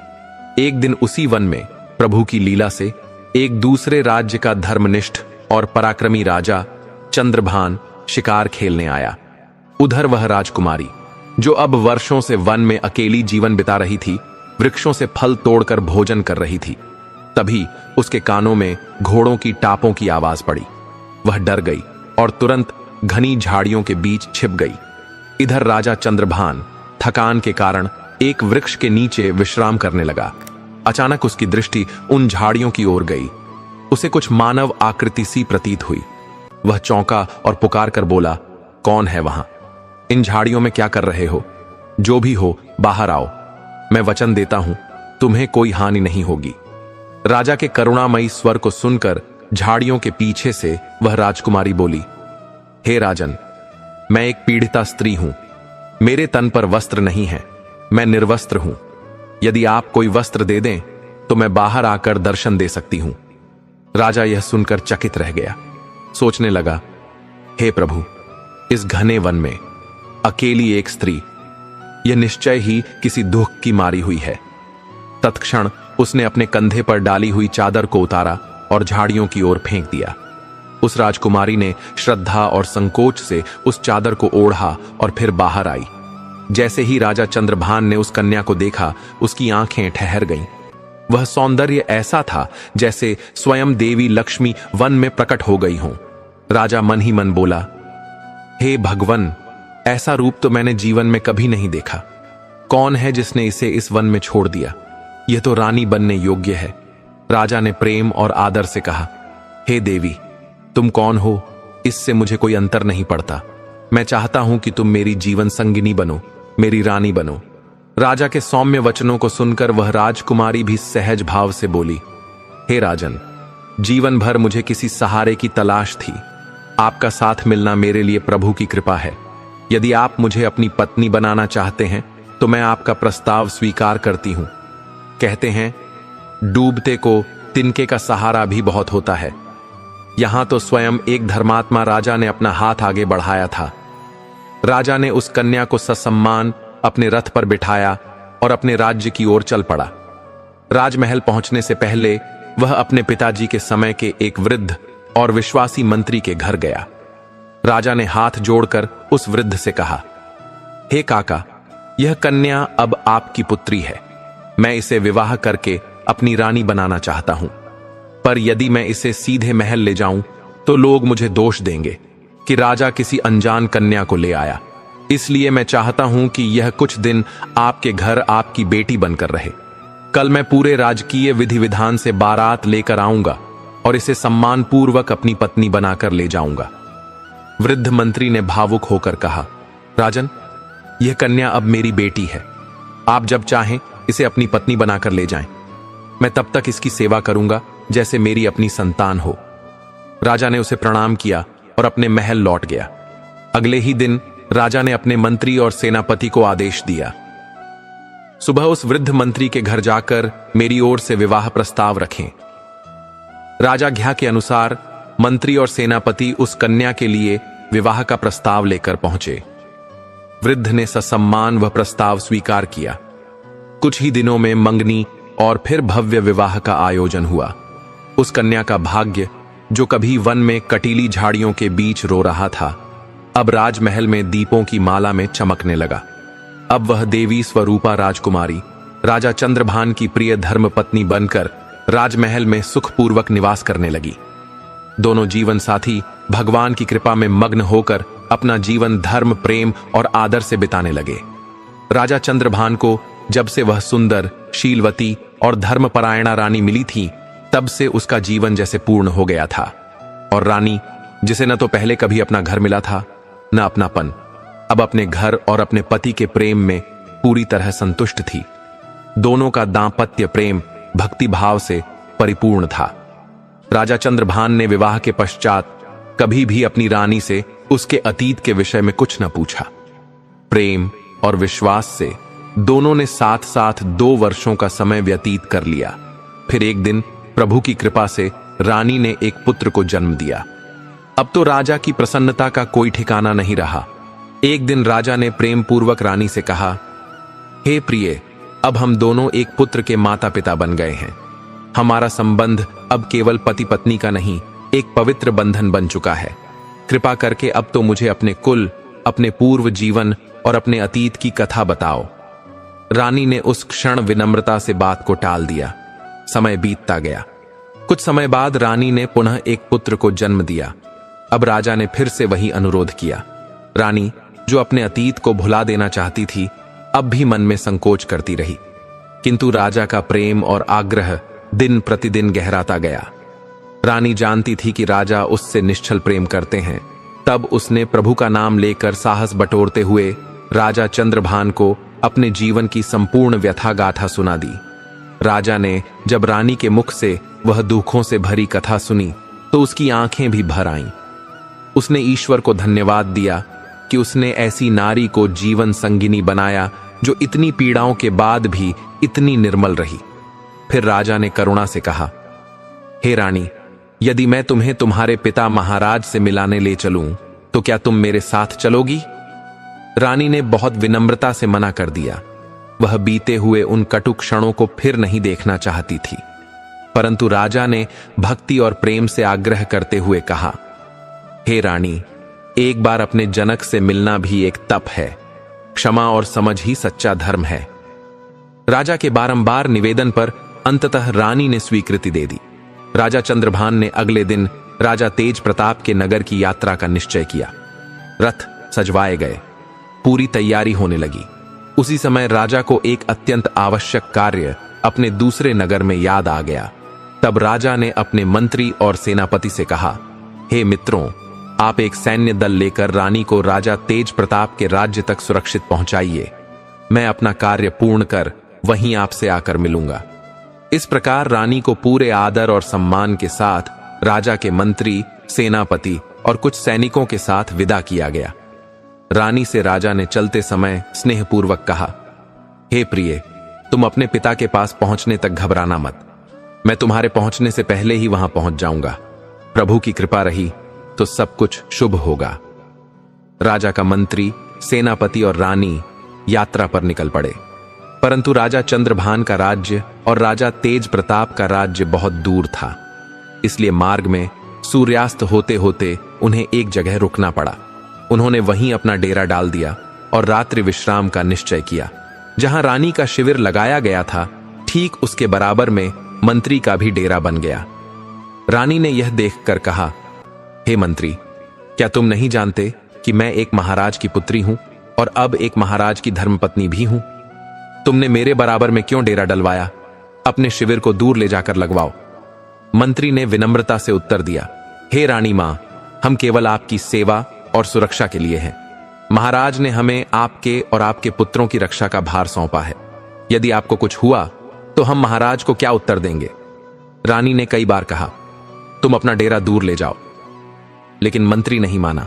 एक दिन उसी वन में प्रभु की लीला से एक दूसरे राज्य का धर्मनिष्ठ और पराक्रमी राजा चंद्रभान शिकार खेलने आया। उधर वह राजकुमारी जो अब वर्षों से वन में अकेली जीवन बिता रही थी, वृक्षों से फल तोड़कर भोजन कर रही थी। तभी उसके कानों में घोड़ों की टापों की आवाज पड़ी। वह डर गई और तुरंत घनी झाड़ियों के बीच छिप गई। इधर राजा चंद्रभान थकान के कारण एक वृक्ष के नीचे विश्राम करने लगा। अचानक उसकी दृष्टि उन झाड़ियों की ओर गई। उसे कुछ मानव आकृति सी प्रतीत हुई। वह चौंका और पुकार कर बोला, कौन है वहां? इन झाड़ियों में क्या कर रहे हो? जो भी हो, बाहर आओ। मैं वचन देता हूं तुम्हें कोई हानि नहीं होगी। राजा के करुणामयी स्वर को सुनकर झाड़ियों के पीछे से वह राजकुमारी बोली, हे राजन, मैं एक पीड़िता स्त्री हूं। मेरे तन पर वस्त्र नहीं है, मैं निर्वस्त्र हूं। यदि आप कोई वस्त्र दे दें तो मैं बाहर आकर दर्शन दे सकती हूं। राजा यह सुनकर चकित रह गया। सोचने लगा, हे प्रभु, इस घने वन में अकेली एक स्त्री, यह निश्चय ही किसी दुख की मारी हुई है। तत्क्षण उसने अपने कंधे पर डाली हुई चादर को उतारा और झाड़ियों की ओर फेंक दिया। उस राजकुमारी ने श्रद्धा और संकोच से उस चादर को ओढ़ा और फिर बाहर आई। जैसे ही राजा चंद्रभान ने उस कन्या को देखा, उसकी आंखें ठहर गईं। वह सौंदर्य ऐसा था जैसे स्वयं देवी लक्ष्मी वन में प्रकट हो गई हों। राजा मन ही मन बोला, हे भगवन, ऐसा रूप तो मैंने जीवन में कभी नहीं देखा। कौन है जिसने इसे इस वन में छोड़ दिया? यह तो रानी बनने योग्य है। राजा ने प्रेम और आदर से कहा, हे देवी, तुम कौन हो, इससे मुझे कोई अंतर नहीं पड़ता। मैं चाहता हूं कि तुम मेरी जीवन संगिनी बनो, मेरी रानी बनो। राजा के सौम्य वचनों को सुनकर वह राजकुमारी भी सहज भाव से बोली, हे राजन, जीवन भर मुझे किसी सहारे की तलाश थी। आपका साथ मिलना मेरे लिए प्रभु की कृपा है। यदि आप मुझे अपनी पत्नी बनाना चाहते हैं तो मैं आपका प्रस्ताव स्वीकार करती हूं। कहते हैं, डूबते को तिनके का सहारा भी बहुत होता है। यहां तो स्वयं एक धर्मात्मा राजा ने अपना हाथ आगे बढ़ाया था। राजा ने उस कन्या को ससम्मान अपने रथ पर बिठाया और अपने राज्य की ओर चल पड़ा। राजमहल पहुंचने से पहले वह अपने पिताजी के समय के एक वृद्ध और विश्वासी मंत्री के घर गया। राजा ने हाथ जोड़कर उस वृद्ध से कहा, हे काका, यह कन्या अब आपकी पुत्री है। मैं इसे विवाह करके अपनी रानी बनाना चाहता हूं, पर यदि मैं इसे सीधे महल ले जाऊं तो लोग मुझे दोष देंगे कि राजा किसी अनजान कन्या को ले आया। इसलिए मैं चाहता हूं कि यह कुछ दिन आपके घर आपकी बेटी बनकर रहे। कल मैं पूरे राजकीय विधि विधान से बारात लेकर आऊंगा और इसे सम्मान पूर्वक अपनी पत्नी बनाकर ले जाऊंगा। वृद्ध मंत्री ने भावुक होकर कहा, राजन, यह कन्या अब मेरी बेटी है। आप जब चाहें इसे अपनी पत्नी बनाकर ले जाएं। मैं तब तक इसकी सेवा करूंगा जैसे मेरी अपनी संतान हो। राजा ने उसे प्रणाम किया और अपने महल लौट गया। अगले ही दिन राजा ने अपने मंत्री और सेनापति को आदेश दिया, सुबह उस वृद्ध मंत्री के घर जाकर मेरी ओर से विवाह प्रस्ताव रखें। राजाज्ञा के अनुसार मंत्री और सेनापति उस कन्या के लिए विवाह का प्रस्ताव लेकर पहुंचे। वृद्ध ने ससम्मान वह प्रस्ताव स्वीकार किया। कुछ ही दिनों में मंगनी और फिर भव्य विवाह का आयोजन हुआ। उस कन्या का भाग्य, जो कभी वन में कटीली झाड़ियों के बीच रो रहा था, अब राजमहल में दीपों की माला में चमकने लगा। अब वह देवी स्वरूपा राजकुमारी राजा चंद्रभान की प्रिय धर्मपत्नी बनकर राजमहल में सुखपूर्वक निवास करने लगी। दोनों जीवन साथी भगवान की कृपा में मग्न होकर अपना जीवन धर्म, प्रेम और आदर से बिताने लगे। राजा चंद्रभान को जब से वह सुंदर, शीलवती और धर्मपरायणा रानी मिली थी, तब से उसका जीवन जैसे पूर्ण हो गया था। और रानी, जिसे न तो पहले कभी अपना घर मिला था न अपनापन, अब अपने घर और अपने पति के प्रेम में पूरी तरह संतुष्ट थी। दोनों का दांपत्य प्रेम भक्ति भाव से परिपूर्ण था। राजा चंद्रभान ने विवाह के पश्चात कभी भी अपनी रानी से उसके अतीत के विषय में कुछ न पूछा। प्रेम और विश्वास से दोनों ने साथ साथ 2 वर्षों का समय व्यतीत कर लिया। फिर एक दिन प्रभु की कृपा से रानी ने एक पुत्र को जन्म दिया। अब तो राजा की प्रसन्नता का कोई ठिकाना नहीं रहा। एक दिन राजा ने प्रेम पूर्वक रानी से कहा, हे प्रिय, अब हम दोनों एक पुत्र के माता पिता बन गए हैं। हमारा संबंध अब केवल पति पत्नी का नहीं, एक पवित्र बंधन बन चुका है। कृपा करके अब तो मुझे अपने कुल, अपने पूर्व जीवन और अपने अतीत की कथा बताओ। रानी ने उस क्षण विनम्रता से बात को टाल दिया। समय बीतता गया। कुछ समय बाद रानी ने पुनः एक पुत्र को जन्म दिया। अब राजा ने फिर से वही अनुरोध किया। रानी, जो अपने अतीत को भुला देना चाहती थी, अब भी मन में संकोच करती रही। किंतु राजा का प्रेम और आग्रह दिन प्रतिदिन गहराता गया। रानी जानती थी कि राजा उससे निश्चल प्रेम करते हैं। तब उसने प्रभु का नाम लेकर साहस बटोरते हुए राजा चंद्रभान को अपने जीवन की संपूर्ण व्यथा गाथा सुना दी। राजा ने जब रानी के मुख से वह दुखों से भरी कथा सुनी तो उसकी आंखें भी भर आईं। उसने ईश्वर को धन्यवाद दिया कि उसने ऐसी नारी को जीवन संगिनी बनाया जो इतनी पीड़ाओं के बाद भी इतनी निर्मल रही। फिर राजा ने करुणा से कहा, हे रानी, यदि मैं तुम्हें तुम्हारे पिता महाराज से मिलाने ले चलूं तो क्या तुम मेरे साथ चलोगी? रानी ने बहुत विनम्रता से मना कर दिया। वह बीते हुए उन कटु क्षणों को फिर नहीं देखना चाहती थी, परंतु राजा ने भक्ति और प्रेम से आग्रह करते हुए कहा, हे रानी, एक बार अपने जनक से मिलना भी एक तप है। क्षमा और समझ ही सच्चा धर्म है। राजा के बारंबार निवेदन पर अंततः रानी ने स्वीकृति दे दी। राजा चंद्रभान ने अगले दिन राजा तेज प्रताप के नगर की यात्रा का निश्चय किया। रथ सजवाए गए, पूरी तैयारी होने लगी। उसी समय राजा को एक अत्यंत आवश्यक कार्य अपने दूसरे नगर में याद आ गया। तब राजा ने अपने मंत्री और सेनापति से कहा, हे मित्रों, आप एक सैन्य दल लेकर रानी को राजा तेज प्रताप के राज्य तक सुरक्षित पहुंचाइए। मैं अपना कार्य पूर्ण कर वहीं आपसे आकर मिलूंगा। इस प्रकार रानी को पूरे आदर और सम्मान के साथ राजा के मंत्री, सेनापति और कुछ सैनिकों के साथ विदा किया गया। रानी से राजा ने चलते समय स्नेहपूर्वक कहा, हे प्रिय, तुम अपने पिता के पास पहुंचने तक घबराना मत। मैं तुम्हारे पहुंचने से पहले ही वहां पहुंच जाऊंगा। प्रभु की कृपा रही तो सब कुछ शुभ होगा। राजा का मंत्री, सेनापति और रानी यात्रा पर निकल पड़े, परंतु राजा चंद्रभान का राज्य और राजा तेज प्रताप का राज्य बहुत दूर था। इसलिए मार्ग में सूर्यास्त होते होते उन्हें एक जगह रुकना पड़ा। उन्होंने वहीं अपना डेरा डाल दिया और रात्रि विश्राम का निश्चय किया। जहां रानी का शिविर लगाया गया था, ठीक उसके बराबर में मंत्री का भी डेरा बन गया। रानी ने यह देखकर कहा, हे मंत्री, क्या तुम नहीं जानते कि मैं एक महाराज की पुत्री हूं और अब एक महाराज की धर्मपत्नी भी हूं? तुमने मेरे बराबर में क्यों डेरा डलवाया? अपने शिविर को दूर ले जाकर लगवाओ। मंत्री ने विनम्रता से उत्तर दिया, हे रानी मां, हम केवल आपकी सेवा और सुरक्षा के लिए हैं। महाराज ने हमें आपके और आपके पुत्रों की रक्षा का भार सौंपा है। यदि आपको कुछ हुआ तो हम महाराज को क्या उत्तर देंगे? रानी ने कई बार कहा, तुम अपना डेरा दूर ले जाओ, लेकिन मंत्री नहीं माना।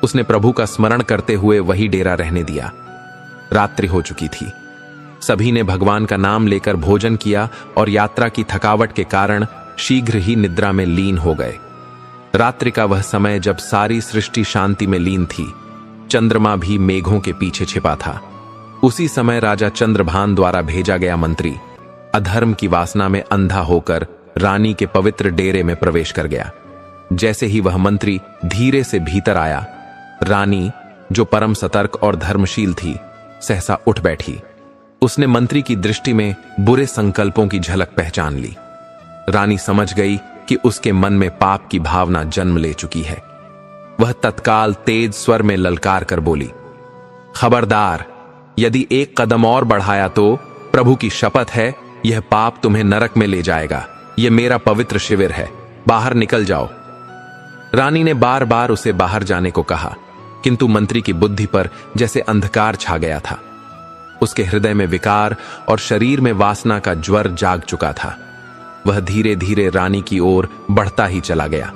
उसने प्रभु का स्मरण करते हुए वही डेरा रहने दिया। रात्रि हो चुकी थी। सभी ने भगवान का नाम लेकर भोजन किया और यात्रा की थकावट के कारण शीघ्र ही निद्रा में लीन हो गए। रात्रि का वह समय जब सारी सृष्टि शांति में लीन थी, चंद्रमा भी मेघों के पीछे छिपा था। उसी समय राजा चंद्रभान द्वारा भेजा गया मंत्री अधर्म की वासना में अंधा होकर रानी के पवित्र डेरे में प्रवेश कर गया। जैसे ही वह मंत्री धीरे से भीतर आया, रानी, जो परम सतर्क और धर्मशील थी, सहसा उठ बैठी। उसने मंत्री की दृष्टि में बुरे संकल्पों की झलक पहचान ली। रानी समझ गई कि उसके मन में पाप की भावना जन्म ले चुकी है। वह तत्काल तेज स्वर में ललकार कर बोली, खबरदार, यदि एक कदम और बढ़ाया तो प्रभु की शपथ है, यह पाप तुम्हें नरक में ले जाएगा। यह मेरा पवित्र शिविर है, बाहर निकल जाओ। रानी ने बार बार उसे बाहर जाने को कहा, किंतु मंत्री की बुद्धि पर जैसे अंधकार छा गया था। उसके हृदय में विकार और शरीर में वासना का ज्वर जाग चुका था। वह धीरे धीरे रानी की ओर बढ़ता ही चला गया।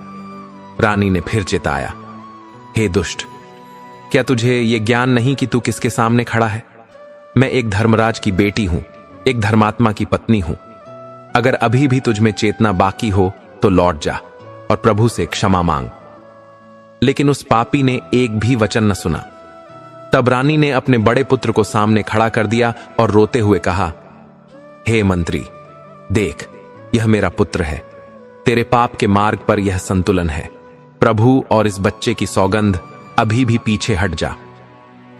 रानी ने फिर चिताया, हे दुष्ट, क्या तुझे यह ज्ञान नहीं कि तू किसके सामने खड़ा है? मैं एक धर्मराज की बेटी हूं, एक धर्मात्मा की पत्नी हूं। अगर अभी भी तुझ में चेतना बाकी हो तो लौट जा और प्रभु से क्षमा मांग। लेकिन उस पापी ने एक भी वचन न सुना। तब रानी ने अपने बड़े पुत्र को सामने खड़ा कर दिया और रोते हुए कहा, हे मंत्री, देख, यह मेरा पुत्र है। तेरे पाप के मार्ग पर यह संतुलन है। प्रभु और इस बच्चे की सौगंध, अभी भी पीछे हट जा।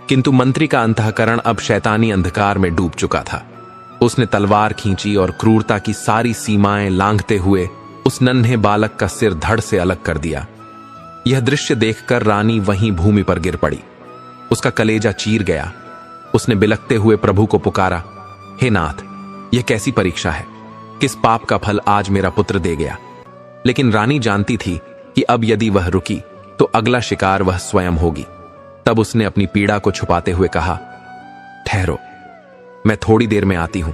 किंतु मंत्री का अंतःकरण अब शैतानी अंधकार में डूब चुका था। उसने तलवार खींची और क्रूरता की सारी सीमाएं लांघते हुए उस नन्हे बालक का सिर धड़ से अलग कर दिया। यह दृश्य देखकर रानी वहीं भूमि पर गिर पड़ी। उसका कलेजा चीर गया। उसने बिलखते हुए प्रभु को पुकारा, हे नाथ, यह कैसी परीक्षा है? किस पाप का फल आज मेरा पुत्र दे गया? लेकिन रानी जानती थी कि अब यदि वह रुकी तो अगला शिकार वह स्वयं होगी। तब उसने अपनी पीड़ा को छुपाते हुए कहा, ठहरो, मैं थोड़ी देर में आती हूं,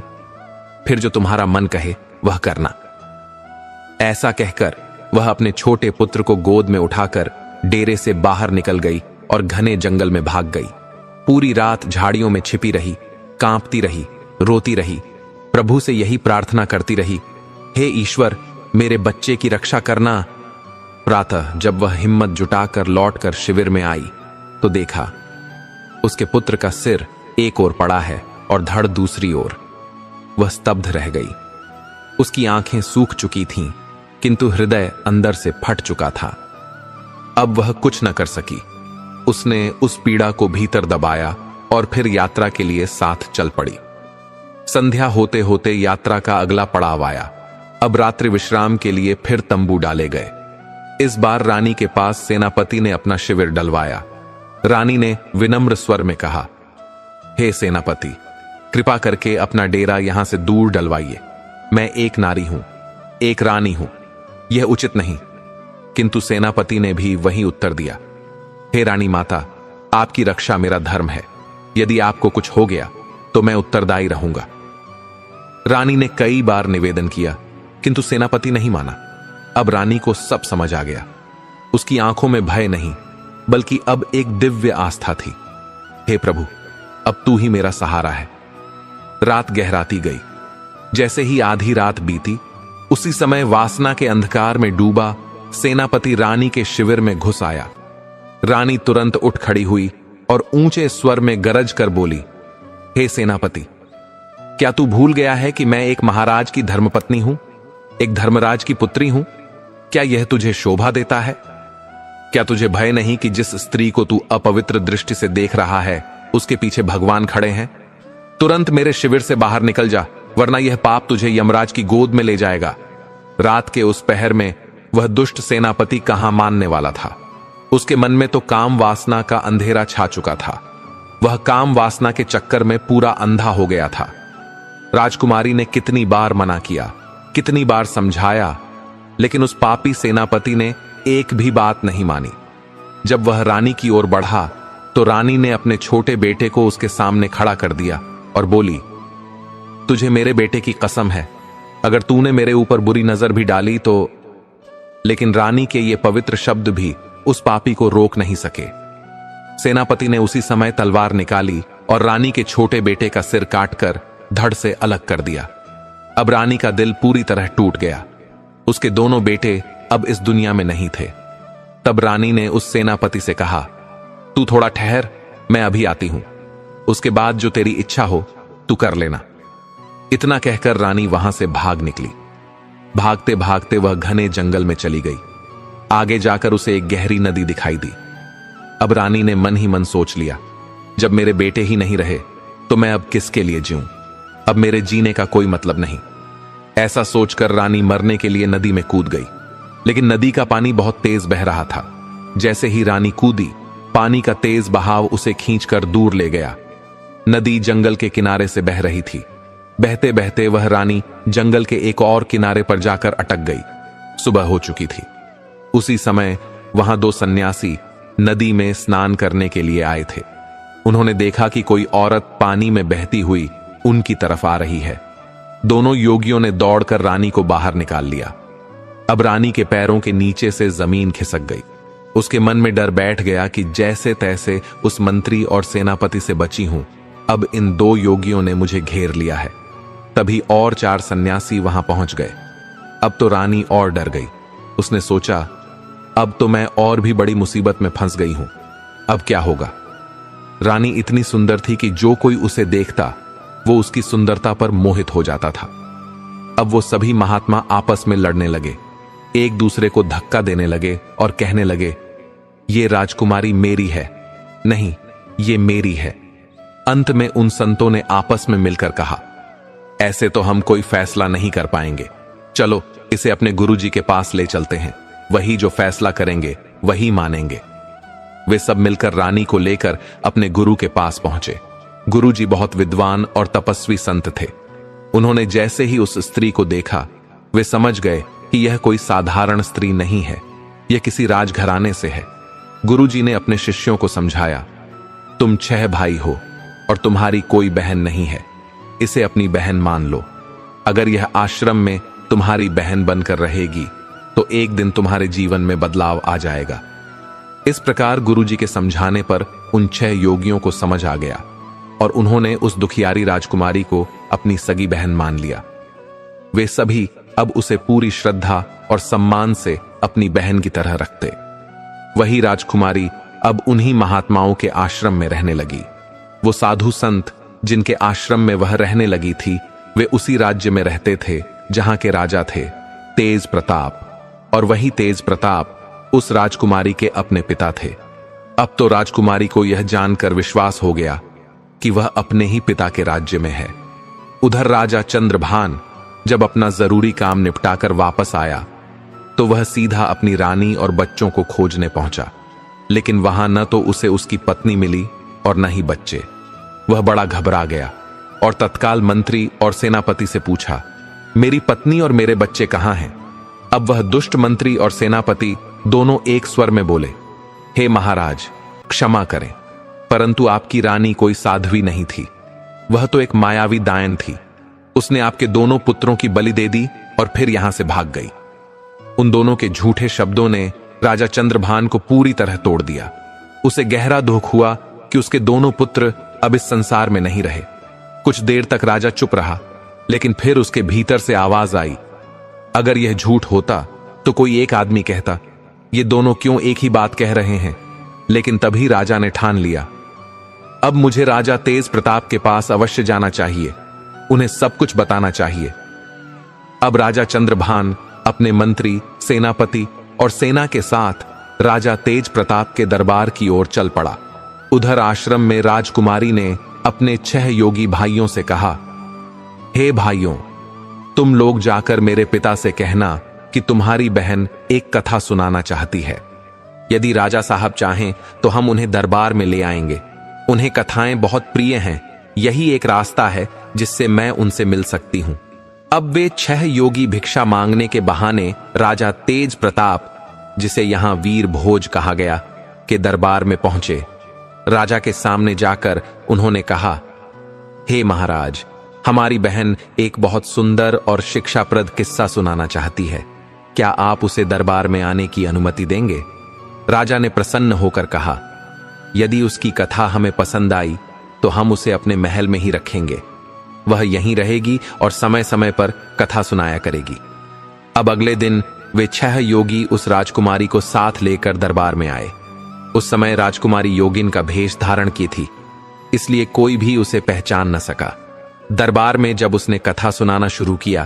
फिर जो तुम्हारा मन कहे वह करना। ऐसा कहकर वह अपने छोटे पुत्र को गोद में उठाकर डेरे से बाहर निकल गई और घने जंगल में भाग गई। पूरी रात झाड़ियों में छिपी रही, कांपती रही, रोती रही, प्रभु से यही प्रार्थना करती रही, हे ईश्वर, मेरे बच्चे की रक्षा करना। प्रातः जब वह हिम्मत जुटाकर लौटकर शिविर में आई तो देखा उसके पुत्र का सिर एक ओर पड़ा है और धड़ दूसरी ओर। वह स्तब्ध रह गई। उसकी आंखें सूख चुकी थीं, किंतु हृदय अंदर से फट चुका था। अब वह कुछ न कर सकी। उसने उस पीड़ा को भीतर दबाया और फिर यात्रा के लिए साथ चल पड़ी। संध्या होते होते यात्रा का अगला पड़ाव आया। अब रात्रि विश्राम के लिए फिर तंबू डाले गए। इस बार रानी के पास सेनापति ने अपना शिविर डलवाया। रानी ने विनम्र स्वर में कहा, हे सेनापति, कृपा करके अपना डेरा यहां से दूर डलवाइए। मैं एक नारी हूं, एक रानी हूं, यह उचित नहीं। किंतु सेनापति ने भी वही उत्तर दिया, हे रानी माता, आपकी रक्षा मेरा धर्म है। यदि आपको कुछ हो गया तो मैं उत्तरदायी रहूंगा। रानी ने कई बार निवेदन किया, किंतु सेनापति नहीं माना। अब रानी को सब समझ आ गया। उसकी आंखों में भय नहीं, बल्कि अब एक दिव्य आस्था थी। हे प्रभु, अब तू ही मेरा सहारा है। रात गहराती गई। जैसे ही आधी रात बीती, उसी समय वासना के अंधकार में डूबा सेनापति रानी के शिविर में घुस आया। रानी तुरंत उठ खड़ी हुई और ऊंचे स्वर में गरज कर बोली, हे सेनापति, क्या तू भूल गया है कि मैं एक महाराज की धर्मपत्नी हूं, एक धर्मराज की पुत्री हूं? क्या यह तुझे शोभा देता है? क्या तुझे भय नहीं कि जिस स्त्री को तू अपवित्र दृष्टि से देख रहा है उसके पीछे भगवान खड़े हैं? तुरंत मेरे शिविर से बाहर निकल जा, वरना यह पाप तुझे यमराज की गोद में ले जाएगा। रात के उस पहर में वह दुष्ट सेनापति कहां मानने वाला था। उसके मन में तो काम वासना का अंधेरा छा चुका था। वह काम वासना के चक्कर में पूरा अंधा हो गया था। राजकुमारी ने कितनी बार मना किया, कितनी बार समझाया, लेकिन उस पापी सेनापति ने एक भी बात नहीं मानी। जब वह रानी की ओर बढ़ा तो रानी ने अपने छोटे बेटे को उसके सामने खड़ा कर दिया और बोली, तुझे मेरे बेटे की कसम है, अगर तूने मेरे ऊपर बुरी नजर भी डाली तो। लेकिन रानी के ये पवित्र शब्द भी उस पापी को रोक नहीं सके। सेनापति ने उसी समय तलवार निकाली और रानी के छोटे बेटे का सिर काटकर धड़ से अलग कर दिया। अब रानी का दिल पूरी तरह टूट गया। उसके दोनों बेटे अब इस दुनिया में नहीं थे। तब रानी ने उस सेनापति से कहा, तू थोड़ा ठहर, मैं अभी आती हूं। उसके बाद जो तेरी इच्छा हो तू कर लेना। इतना कहकर रानी वहां से भाग निकली। भागते भागते वह घने जंगल में चली गई। आगे जाकर उसे एक गहरी नदी दिखाई दी। अब रानी ने मन ही मन सोच लिया, जब मेरे बेटे ही नहीं रहे तो मैं अब किसके लिए जीऊं? अब मेरे जीने का कोई मतलब नहीं। ऐसा सोचकर रानी मरने के लिए नदी में कूद गई। लेकिन नदी का पानी बहुत तेज बह रहा था। जैसे ही रानी कूदी, पानी का तेज बहाव उसे खींचकर दूर ले गया। नदी जंगल के किनारे से बह रही थी। बहते बहते वह रानी जंगल के एक और किनारे पर जाकर अटक गई। सुबह हो चुकी थी। उसी समय वहां दो सन्यासी नदी में स्नान करने के लिए आए थे। उन्होंने देखा कि कोई औरत पानी में बहती हुई उनकी तरफ आ रही है। दोनों योगियों ने दौड़कर रानी को बाहर निकाल लिया। अब रानी के पैरों के नीचे से जमीन खिसक गई। उसके मन में डर बैठ गया कि जैसे तैसे उस मंत्री और सेनापति से बची हूं, अब इन दो योगियों ने मुझे घेर लिया है। तभी और 4 सन्यासी वहां पहुंच गए। अब तो रानी और डर गई। उसने सोचा, अब तो मैं और भी बड़ी मुसीबत में फंस गई हूं। अब क्या होगा? रानी इतनी सुंदर थी कि जो कोई उसे देखता वो उसकी सुंदरता पर मोहित हो जाता था। अब वो सभी महात्मा आपस में लड़ने लगे, एक दूसरे को धक्का देने लगे और कहने लगे, ये राजकुमारी मेरी है, नहीं ये मेरी है। अंत में उन संतों ने आपस में मिलकर कहा, ऐसे तो हम कोई फैसला नहीं कर पाएंगे। चलो इसे अपने गुरुजी के पास ले चलते हैं, वही जो फैसला करेंगे वही मानेंगे। वे सब मिलकर रानी को लेकर अपने गुरु के पास पहुंचे। गुरुजी बहुत विद्वान और तपस्वी संत थे। उन्होंने जैसे ही उस स्त्री को देखा, वे समझ गए कि यह कोई साधारण स्त्री नहीं है, यह किसी राजघराने से है। गुरुजी ने अपने शिष्यों को समझाया, तुम 6 भाई हो और तुम्हारी कोई बहन नहीं है, इसे अपनी बहन मान लो। अगर यह आश्रम में तुम्हारी बहन बनकर रहेगी तो एक दिन तुम्हारे जीवन में बदलाव आ जाएगा। इस प्रकार गुरुजी के समझाने पर उन 6 योगियों को समझ आ गया और उन्होंने उस दुखियारी राजकुमारी को अपनी सगी बहन मान लिया। वे सभी अब उसे पूरी श्रद्धा और सम्मान से अपनी बहन की तरह रखते। वही राजकुमारी अब उन्हीं महात्माओं के आश्रम में रहने लगी। वो साधु संत जिनके आश्रम में वह रहने लगी थी, वे उसी राज्य में रहते थे जहां के राजा थे तेज प्रताप, और वही तेज प्रताप उस राजकुमारी के अपने पिता थे। अब तो राजकुमारी को यह जानकर विश्वास हो गया कि वह अपने ही पिता के राज्य में है। उधर राजा चंद्रभान जब अपना जरूरी काम निपटाकर वापस आया तो वह सीधा अपनी रानी और बच्चों को खोजने पहुंचा, लेकिन वहां न तो उसे उसकी पत्नी मिली और न ही बच्चे। वह बड़ा घबरा गया और तत्काल मंत्री और सेनापति से पूछा, मेरी पत्नी और मेरे बच्चे कहां हैं? अब वह दुष्ट मंत्री और सेनापति दोनों एक स्वर में बोले, हे महाराज, क्षमा करें, परंतु आपकी रानी कोई साध्वी नहीं थी। वह तो एक मायावी दायन थी। उसने आपके दोनों पुत्रों की बलि दे दी और फिर यहां से भाग गई। उन दोनों के झूठे शब्दों ने राजा चंद्रभान को पूरी तरह तोड़ दिया। उसे गहरा दुख हुआ कि उसके दोनों पुत्र अब इस संसार में नहीं रहे। कुछ देर तक राजा चुप रहा, लेकिन फिर उसके भीतर से आवाज आई, अगर यह झूठ होता तो कोई एक आदमी कहता, ये दोनों क्यों एक ही बात कह रहे हैं? लेकिन तभी राजा ने ठान लिया, अब मुझे राजा तेज प्रताप के पास अवश्य जाना चाहिए, उन्हें सब कुछ बताना चाहिए। अब राजा चंद्रभान अपने मंत्री, सेनापति और सेना के साथ राजा तेज प्रताप के दरबार की ओर चल पड़ा। उधर आश्रम में राजकुमारी ने अपने 6 योगी भाइयों से कहा, हे भाइयों, तुम लोग जाकर मेरे पिता से कहना कि तुम्हारी बहन एक कथा सुनाना चाहती है। यदि राजा साहब चाहें तो हम उन्हें दरबार में ले आएंगे। उन्हें कथाएं बहुत प्रिय हैं। यही एक रास्ता है जिससे मैं उनसे मिल सकती हूं। अब वे 6 योगी भिक्षा मांगने के बहाने राजा तेज प्रताप, जिसे यहां वीर भोज कहा गया, के दरबार में पहुंचे। राजा के सामने जाकर उन्होंने कहा, हे महाराज, हमारी बहन एक बहुत सुंदर और शिक्षाप्रद किस्सा सुनाना चाहती है। क्या आप उसे दरबार में आने की अनुमति देंगे? राजा ने प्रसन्न होकर कहा, यदि उसकी कथा हमें पसंद आई तो हम उसे अपने महल में ही रखेंगे। वह यहीं रहेगी और समय समय पर कथा सुनाया करेगी। अब अगले दिन वे 6 योगी उस राजकुमारी को साथ लेकर दरबार में आए। उस समय राजकुमारी योगिन का भेष धारण की थी, इसलिए कोई भी उसे पहचान न सका। दरबार में जब उसने कथा सुनाना शुरू किया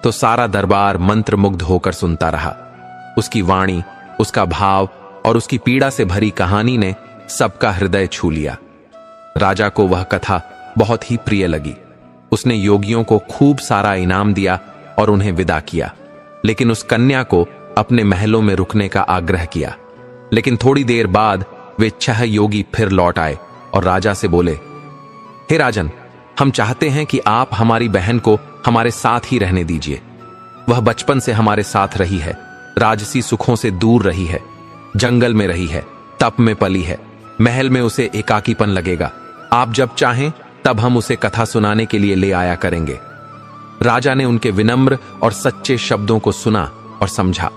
तो सारा दरबार मंत्रमुग्ध होकर सुनता रहा। उसकी वाणी, उसका भाव और उसकी पीड़ा से भरी कहानी ने सबका हृदय छू लिया। राजा को वह कथा बहुत ही प्रिय लगी। उसने योगियों को खूब सारा इनाम दिया और उन्हें विदा किया, लेकिन उस कन्या को अपने महलों में रुकने का आग्रह किया। लेकिन थोड़ी देर बाद वे 6 योगी फिर लौट आए और राजा से बोले, हे राजन, हम चाहते हैं कि आप हमारी बहन को हमारे साथ ही रहने दीजिए। वह बचपन से हमारे साथ रही है, राजसी सुखों से दूर रही है, जंगल में रही है, तप में पली है। महल में उसे एकाकीपन लगेगा। आप जब चाहें तब हम उसे कथा सुनाने के लिए ले आया करेंगे। राजा ने उनके विनम्र और सच्चे शब्दों को सुना और समझा।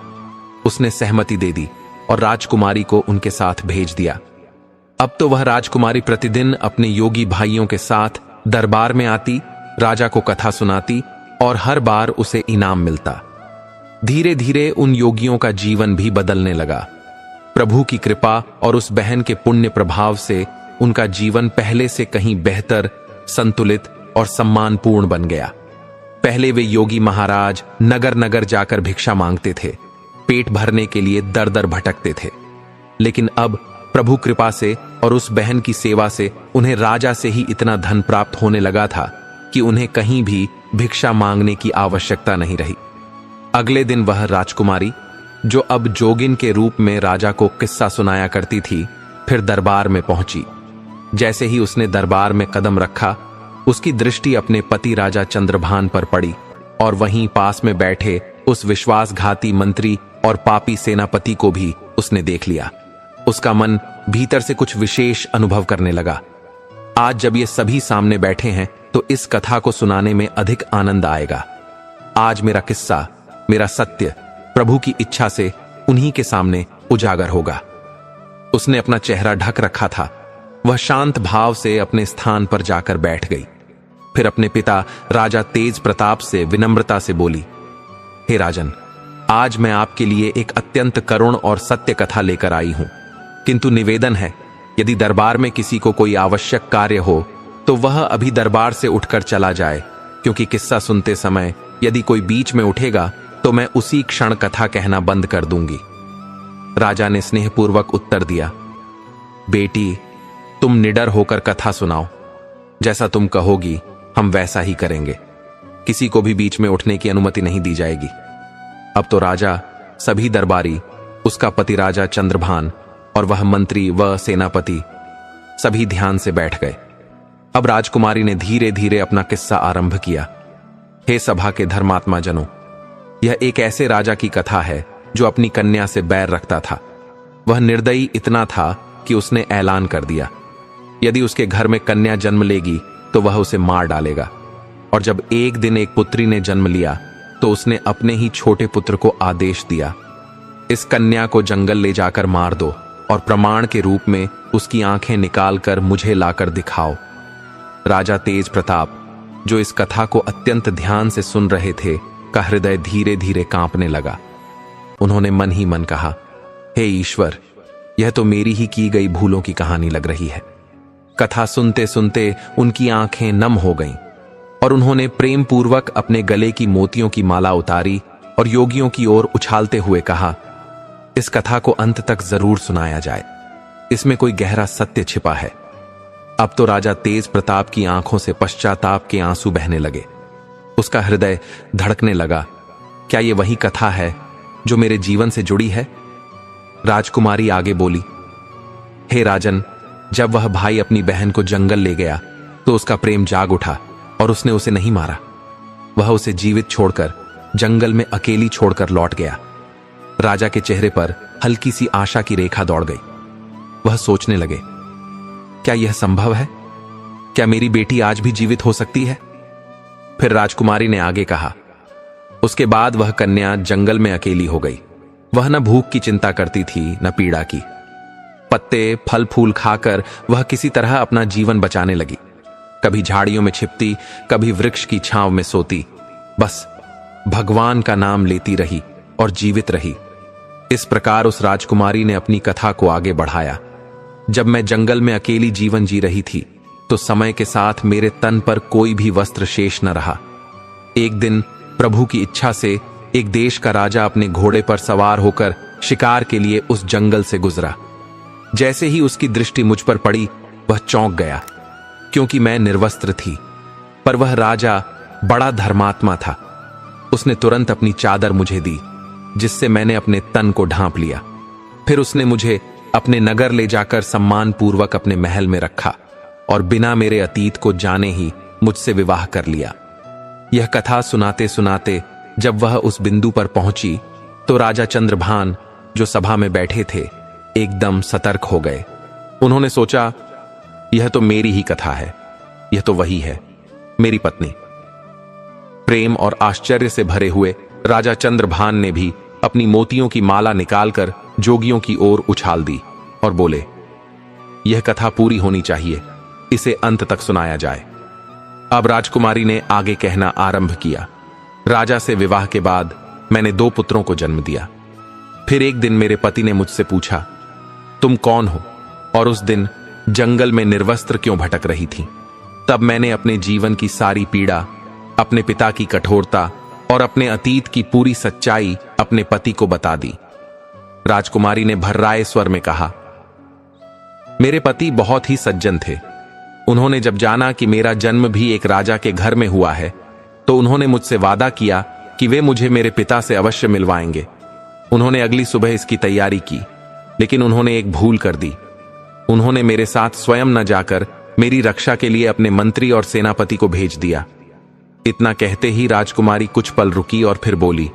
उसने सहमति दे दी और राजकुमारी को उनके साथ भेज दिया। अब तो वह राजकुमारी प्रतिदिन अपने योगी भाइयों के साथ दरबार में आती, राजा को कथा सुनाती और हर बार उसे इनाम मिलता। धीरे धीरे उन योगियों का जीवन भी बदलने लगा। प्रभु की कृपा और उस बहन के पुण्य प्रभाव से उनका जीवन पहले से कहीं बेहतर, संतुलित और सम्मानपूर्ण बन गया। पहले वे योगी महाराज नगर नगर जाकर भिक्षा मांगते थे, पेट भरने के लिए दर दर भटकते थे। लेकिन अब प्रभु कृपा से और उस बहन की सेवा से उन्हें राजा से ही इतना धन प्राप्त होने लगा था कि उन्हें कहीं भी भिक्षा मांगने की आवश्यकता नहीं रही। अगले दिन वह राजकुमारी, जो अब जोगिन के रूप में राजा को किस्सा सुनाया करती थी, फिर दरबार में पहुंची। जैसे ही उसने दरबार में कदम रखा, उसकी दृष्टि अपने पति राजा चंद्रभान पर पड़ी और वहीं पास में बैठे उस विश्वासघाती मंत्री और पापी सेनापति को भी उसने देख लिया। उसका मन भीतर से कुछ विशेष अनुभव करने लगा। आज जब ये सभी सामने बैठे हैं तो इस कथा को सुनाने में अधिक आनंद आएगा। आज मेरा किस्सा, मेरा सत्य प्रभु की इच्छा से उन्हीं के सामने उजागर होगा। उसने अपना चेहरा ढक रखा था। वह शांत भाव से अपने स्थान पर जाकर बैठ गई। फिर अपने पिता राजा तेज प्रताप से विनम्रता से बोली, हे राजन, आज मैं आपके लिए एक अत्यंत करुण और सत्य कथा लेकर आई हूं, किंतु निवेदन है, यदि दरबार में किसी को कोई आवश्यक कार्य हो तो वह अभी दरबार से उठकर चला जाए, क्योंकि किस्सा सुनते समय यदि कोई बीच में उठेगा तो मैं उसी क्षण कथा कहना बंद कर दूंगी। राजा ने स्नेहपूर्वक उत्तर दिया, बेटी, तुम निडर होकर कथा सुनाओ। जैसा तुम कहोगी हम वैसा ही करेंगे। किसी को भी बीच में उठने की अनुमति नहीं दी जाएगी। अब तो राजा, सभी दरबारी, उसका पति राजा चंद्रभान और वह मंत्री व सेनापति सभी ध्यान से बैठ गए। अब राजकुमारी ने धीरे धीरे अपना किस्सा आरंभ किया। हे सभा के धर्मात्मा जनों, यह एक ऐसे राजा की कथा है जो अपनी कन्या से बैर रखता था। वह निर्दयी इतना था कि उसने ऐलान कर दिया, यदि उसके घर में कन्या जन्म लेगी तो वह उसे मार डालेगा। और जब एक दिन एक पुत्री ने जन्म लिया तो उसने अपने ही छोटे पुत्र को आदेश दिया, इस कन्या को जंगल ले जाकर मार दो और प्रमाण के रूप में उसकी आंखें निकालकर मुझे लाकर दिखाओ। राजा तेज प्रताप, जो इस कथा को अत्यंत ध्यान से सुन रहे थे, का हृदय धीरे धीरे कांपने लगा। उन्होंने मन ही मन कहा, हे ईश्वर, यह तो मेरी ही की गई भूलों की कहानी लग रही है। कथा सुनते सुनते उनकी आंखें नम हो गईं और उन्होंने प्रेम पूर्वक अपने गले की मोतियों की माला उतारी और योगियों की ओर उछालते हुए कहा, इस कथा को अंत तक जरूर सुनाया जाए, इसमें कोई गहरा सत्य छिपा है। अब तो राजा तेज प्रताप की आंखों से पश्चाताप के आंसू बहने लगे। उसका हृदय धड़कने लगा। क्या यह वही कथा है जो मेरे जीवन से जुड़ी है? राजकुमारी आगे बोली, हे राजन, जब वह भाई अपनी बहन को जंगल ले गया तो उसका प्रेम जाग उठा और उसने उसे नहीं मारा। वह उसे जीवित छोड़कर जंगल में अकेली छोड़कर लौट गया। राजा के चेहरे पर हल्की सी आशा की रेखा दौड़ गई। वह सोचने लगे, क्या यह संभव है? क्या मेरी बेटी आज भी जीवित हो सकती है? फिर राजकुमारी ने आगे कहा, उसके बाद वह कन्या जंगल में अकेली हो गई। वह न भूख की चिंता करती थी न पीड़ा की। पत्ते फल फूल खाकर वह किसी तरह अपना जीवन बचाने लगी। कभी झाड़ियों में छिपती, कभी वृक्ष की छांव में सोती, बस भगवान का नाम लेती रही और जीवित रही। इस प्रकार उस राजकुमारी ने अपनी कथा को आगे बढ़ाया। जब मैं जंगल में अकेली जीवन जी रही थी तो समय के साथ मेरे तन पर कोई भी वस्त्र शेष न रहा। एक दिन प्रभु की इच्छा से एक देश का राजा अपने घोड़े पर सवार होकर शिकार के लिए उस जंगल से गुजरा। जैसे ही उसकी दृष्टि मुझ पर पड़ी, वह चौंक गया, क्योंकि मैं निर्वस्त्र थी। पर वह राजा बड़ा धर्मात्मा था। उसने तुरंत अपनी चादर मुझे दी, जिससे मैंने अपने तन को ढांप लिया। फिर उसने मुझे अपने नगर ले जाकर सम्मान पूर्वक अपने महल में रखा और बिना मेरे अतीत को जाने ही मुझसे विवाह कर लिया। यह कथा सुनाते सुनाते जब वह उस बिंदु पर पहुंची तो राजा चंद्रभान, जो सभा में बैठे थे, एकदम सतर्क हो गए। उन्होंने सोचा, यह तो मेरी ही कथा है, यह तो वही है, मेरी पत्नी। प्रेम और आश्चर्य से भरे हुए राजा चंद्रभान ने भी अपनी मोतियों की माला निकालकर जोगियों की ओर उछाल दी और बोले, यह कथा पूरी होनी चाहिए, इसे अंत तक सुनाया जाए। अब राजकुमारी ने आगे कहना आरंभ किया। राजा से विवाह के बाद मैंने 2 पुत्रों को जन्म दिया। फिर एक दिन मेरे पति ने मुझसे पूछा, तुम कौन हो और उस दिन जंगल में निर्वस्त्र क्यों भटक रही थी? तब मैंने अपने जीवन की सारी पीड़ा, अपने पिता की कठोरता और अपने अतीत की पूरी सच्चाई अपने पति को बता दी। राजकुमारी ने भर्राए स्वर में कहा, मेरे पति बहुत ही सज्जन थे। उन्होंने जब जाना कि मेरा जन्म भी एक राजा के घर में हुआ है तो उन्होंने मुझसे वादा किया कि वे मुझे मेरे पिता से अवश्य मिलवाएंगे। उन्होंने अगली सुबह इसकी तैयारी की, लेकिन उन्होंने एक भूल कर दी। उन्होंने मेरे साथ स्वयं न जाकर मेरी रक्षा के लिए अपने मंत्री और सेनापति को भेज दिया। इतना कहते ही राजकुमारी कुछ पल रुकी और फिर बोली,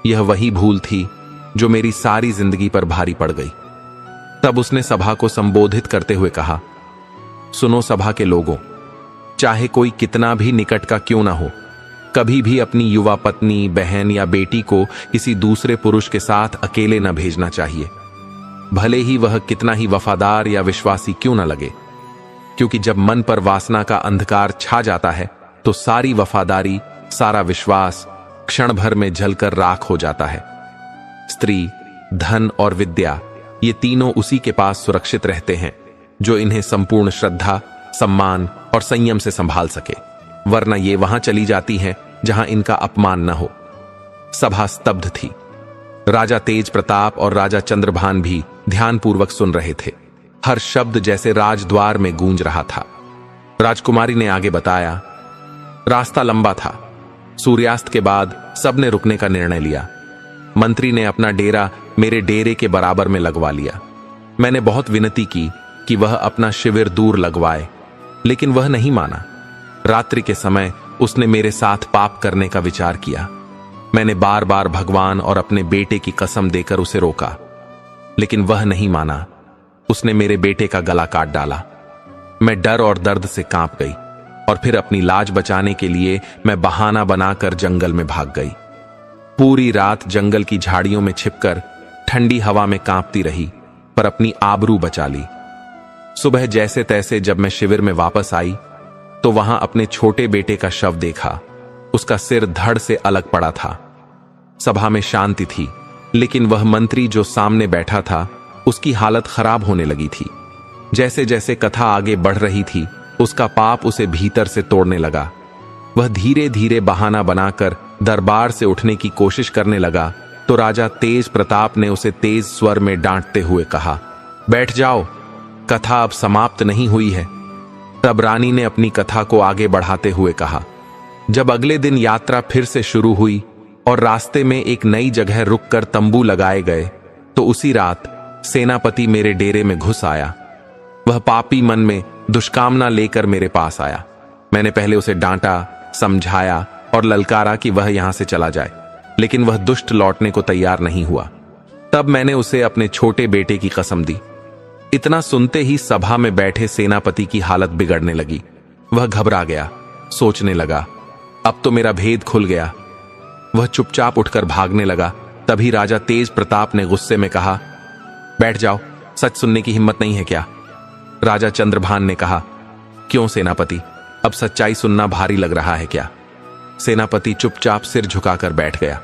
यह वही भूल थी जो मेरी सारी जिंदगी पर भारी पड़ गई। तब उसने सभा को संबोधित करते हुए कहा, सुनो सभा के लोगों, चाहे कोई कितना भी निकट का क्यों ना हो, कभी भी अपनी युवा पत्नी, बहन या बेटी को किसी दूसरे पुरुष के साथ अकेले न भेजना चाहिए। भले ही वह कितना ही वफादार या विश्वासी क्यों न लगे, क्योंकि जब मन पर वासना का अंधकार छा जाता है तो सारी वफादारी, सारा विश्वास क्षण भर में जलकर राख हो जाता है। स्त्री, धन और विद्या, ये तीनों उसी के पास सुरक्षित रहते हैं जो इन्हें संपूर्ण श्रद्धा, सम्मान और संयम से संभाल सके, वरना ये वहां चली जाती हैं जहां इनका अपमान न हो। सभा स्तब्ध थी। राजा तेज प्रताप और राजा चंद्रभान भी ध्यानपूर्वक सुन रहे थे। हर शब्द जैसे राजद्वार में गूंज रहा था। राजकुमारी ने आगे बताया, रास्ता लंबा था। सूर्यास्त के बाद सबने रुकने का निर्णय लिया। मंत्री ने अपना डेरा मेरे डेरे के बराबर में लगवा लिया। मैंने बहुत विनती की कि वह अपना शिविर दूर लगवाए, लेकिन वह नहीं माना। रात्रि के समय उसने मेरे साथ पाप करने का विचार किया। मैंने बार बार भगवान और अपने बेटे की कसम देकर उसे रोका, लेकिन वह नहीं माना। उसने मेरे बेटे का गला काट डाला। मैं डर और दर्द से कांप गई और फिर अपनी लाज बचाने के लिए मैं बहाना बनाकर जंगल में भाग गई। पूरी रात जंगल की झाड़ियों में छिपकर ठंडी हवा में कांपती रही, पर अपनी आबरू बचा ली। सुबह जैसे तैसे जब मैं शिविर में वापस आई तो वहां अपने छोटे बेटे का शव देखा। उसका सिर धड़ से अलग पड़ा था। सभा में शांति थी, लेकिन वह मंत्री जो सामने बैठा था उसकी हालत खराब होने लगी थी। जैसे जैसे कथा आगे बढ़ रही थी, उसका पाप उसे भीतर से तोड़ने लगा। वह धीरे धीरे बहाना बनाकर दरबार से उठने की कोशिश करने लगा तो राजा तेज प्रताप ने उसे तेज स्वर में डांटते हुए कहा, बैठ जाओ, कथा अब समाप्त नहीं हुई है। तब रानी ने अपनी कथा को आगे बढ़ाते हुए कहा, जब अगले दिन यात्रा फिर से शुरू हुई और रास्ते में एक नई जगह रुककर तंबू लगाए गए तो उसी रात सेनापति मेरे डेरे में घुस आया। वह पापी मन में दुष्कामना लेकर मेरे पास आया। मैंने पहले उसे डांटा, समझाया और ललकारा कि वह यहां से चला जाए, लेकिन वह दुष्ट लौटने को तैयार नहीं हुआ। तब मैंने उसे अपने छोटे बेटे की कसम दी। इतना सुनते ही सभा में बैठे सेनापति की हालत बिगड़ने लगी। वह घबरा गया, सोचने लगा, अब तो मेरा भेद खुल गया। वह चुपचाप उठकर भागने लगा। तभी राजा तेज प्रताप ने गुस्से में कहा, बैठ जाओ, सच सुनने की हिम्मत नहीं है क्या? राजा चंद्रभान ने कहा, क्यों सेनापति, अब सच्चाई सुनना भारी लग रहा है क्या? सेनापति चुपचाप सिर झुकाकर बैठ गया।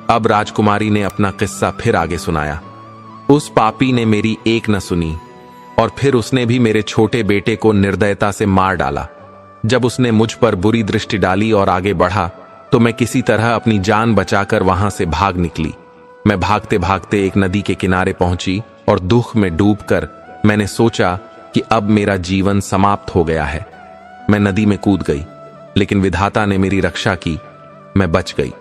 अब राजकुमारी ने अपना किस्सा फिर आगे सुनाया। उस पापी ने मेरी एक न सुनी और फिर उसने भी मेरे छोटे बेटे को निर्दयता से मार डाला। जब उसने मुझ पर बुरी दृष्टि डाली और आगे बढ़ा तो मैं किसी तरह अपनी जान बचाकर वहां से भाग निकली। मैं भागते भागते एक नदी के किनारे पहुंची और दुख में डूबकर मैंने सोचा कि अब मेरा जीवन समाप्त हो गया है। मैं नदी में कूद गई, लेकिन विधाता ने मेरी रक्षा की, मैं बच गई।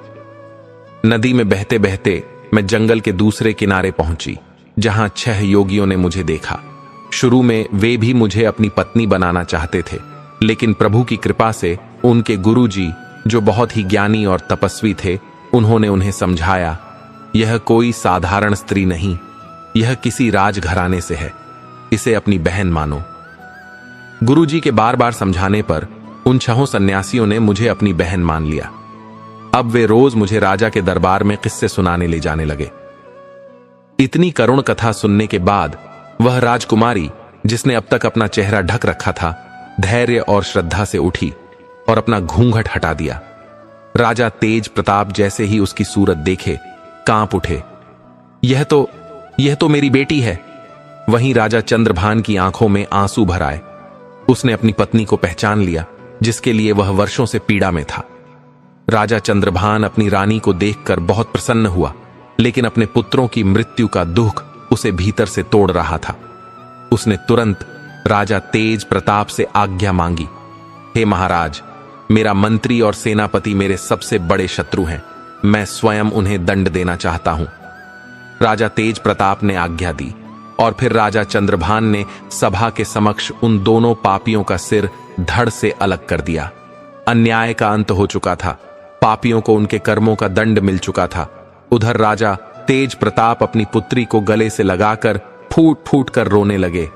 नदी में बहते बहते मैं जंगल के दूसरे किनारे पहुंची, जहां 6 योगियों ने मुझे देखा। शुरू में वे भी मुझे अपनी पत्नी बनाना चाहते थे, लेकिन प्रभु की कृपा से उनके गुरुजी, जो बहुत ही ज्ञानी और तपस्वी थे, उन्होंने उन्हें समझाया, यह कोई साधारण स्त्री नहीं, यह किसी राजघराने से है, इसे अपनी बहन मानो। गुरुजी के बार बार समझाने पर उन 6 सन्यासियों ने मुझे अपनी बहन मान लिया। अब वे रोज मुझे राजा के दरबार में किस्से सुनाने ले जाने लगे। इतनी करुण कथा सुनने के बाद वह राजकुमारी, जिसने अब तक अपना चेहरा ढक रखा था, धैर्य और श्रद्धा से उठी और अपना घूंघट हटा दिया। राजा तेज प्रताप जैसे ही उसकी सूरत देखे कांप उठे। यह तो मेरी बेटी है। वहीं राजा चंद्रभान की आंखों में आंसू भर आए। उसने अपनी पत्नी को पहचान लिया, जिसके लिए वह वर्षों से पीड़ा में था। राजा चंद्रभान अपनी रानी को देखकर बहुत प्रसन्न हुआ, लेकिन अपने पुत्रों की मृत्यु का दुख उसे भीतर से तोड़ रहा था। उसने तुरंत राजा तेज प्रताप से आज्ञा मांगी, हे महाराज, मेरा मंत्री और सेनापति मेरे सबसे बड़े शत्रु हैं, मैं स्वयं उन्हें दंड देना चाहता हूं। राजा तेज प्रताप ने आज्ञा दी और फिर राजा चंद्रभान ने सभा के समक्ष उन दोनों पापियों का सिर धड़ से अलग कर दिया। अन्याय का अंत हो चुका था। पापियों को उनके कर्मों का दंड मिल चुका था। उधर राजा तेज प्रताप अपनी पुत्री को गले से लगाकर फूट फूट कर रोने लगे,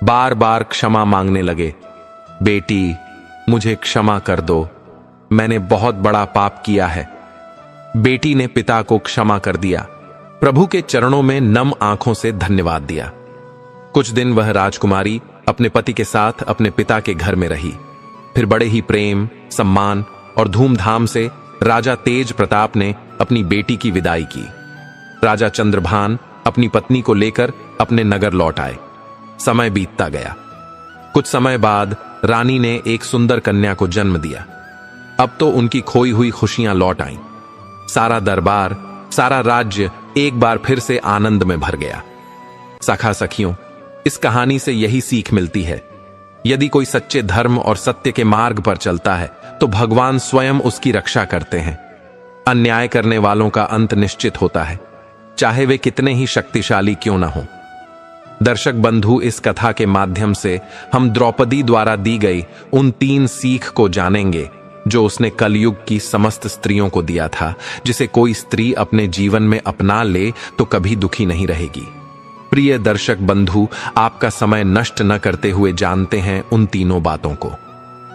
बार बार क्षमा मांगने लगे। बेटी, मुझे क्षमा कर दो, मैंने बहुत बड़ा पाप किया है। बेटी ने पिता को क्षमा कर दिया। प्रभु के चरणों में नम आंखों से धन्यवाद दिया। कुछ दिन वह राजकुमारी अपने पति के साथ अपने पिता के घर में रही। फिर बड़े ही प्रेम, सम्मान और धूमधाम से राजा तेज प्रताप ने अपनी बेटी की विदाई की। राजा चंद्रभान अपनी पत्नी को लेकर अपने नगर लौट आए। समय बीतता गया। कुछ समय बाद रानी ने एक सुंदर कन्या को जन्म दिया। अब तो उनकी खोई हुई खुशियां लौट आईं। सारा दरबार, सारा राज्य एक बार फिर से आनंद में भर गया। सखा सखियों, इस कहानी से यही सीख मिलती है, यदि कोई सच्चे धर्म और सत्य के मार्ग पर चलता है तो भगवान स्वयं उसकी रक्षा करते हैं। अन्याय करने वालों का अंत निश्चित होता है, चाहे वे कितने ही शक्तिशाली क्यों न हो। दर्शक बंधु, इस कथा के माध्यम से हम द्रौपदी द्वारा दी गई उन 3 सीख को जानेंगे जो उसने कलयुग की समस्त स्त्रियों को दिया था। जिसे कोई स्त्री अपने जीवन में अपना ले तो कभी दुखी नहीं रहेगी। प्रिय दर्शक बंधु, आपका समय नष्ट न करते हुए जानते हैं उन तीनों बातों को।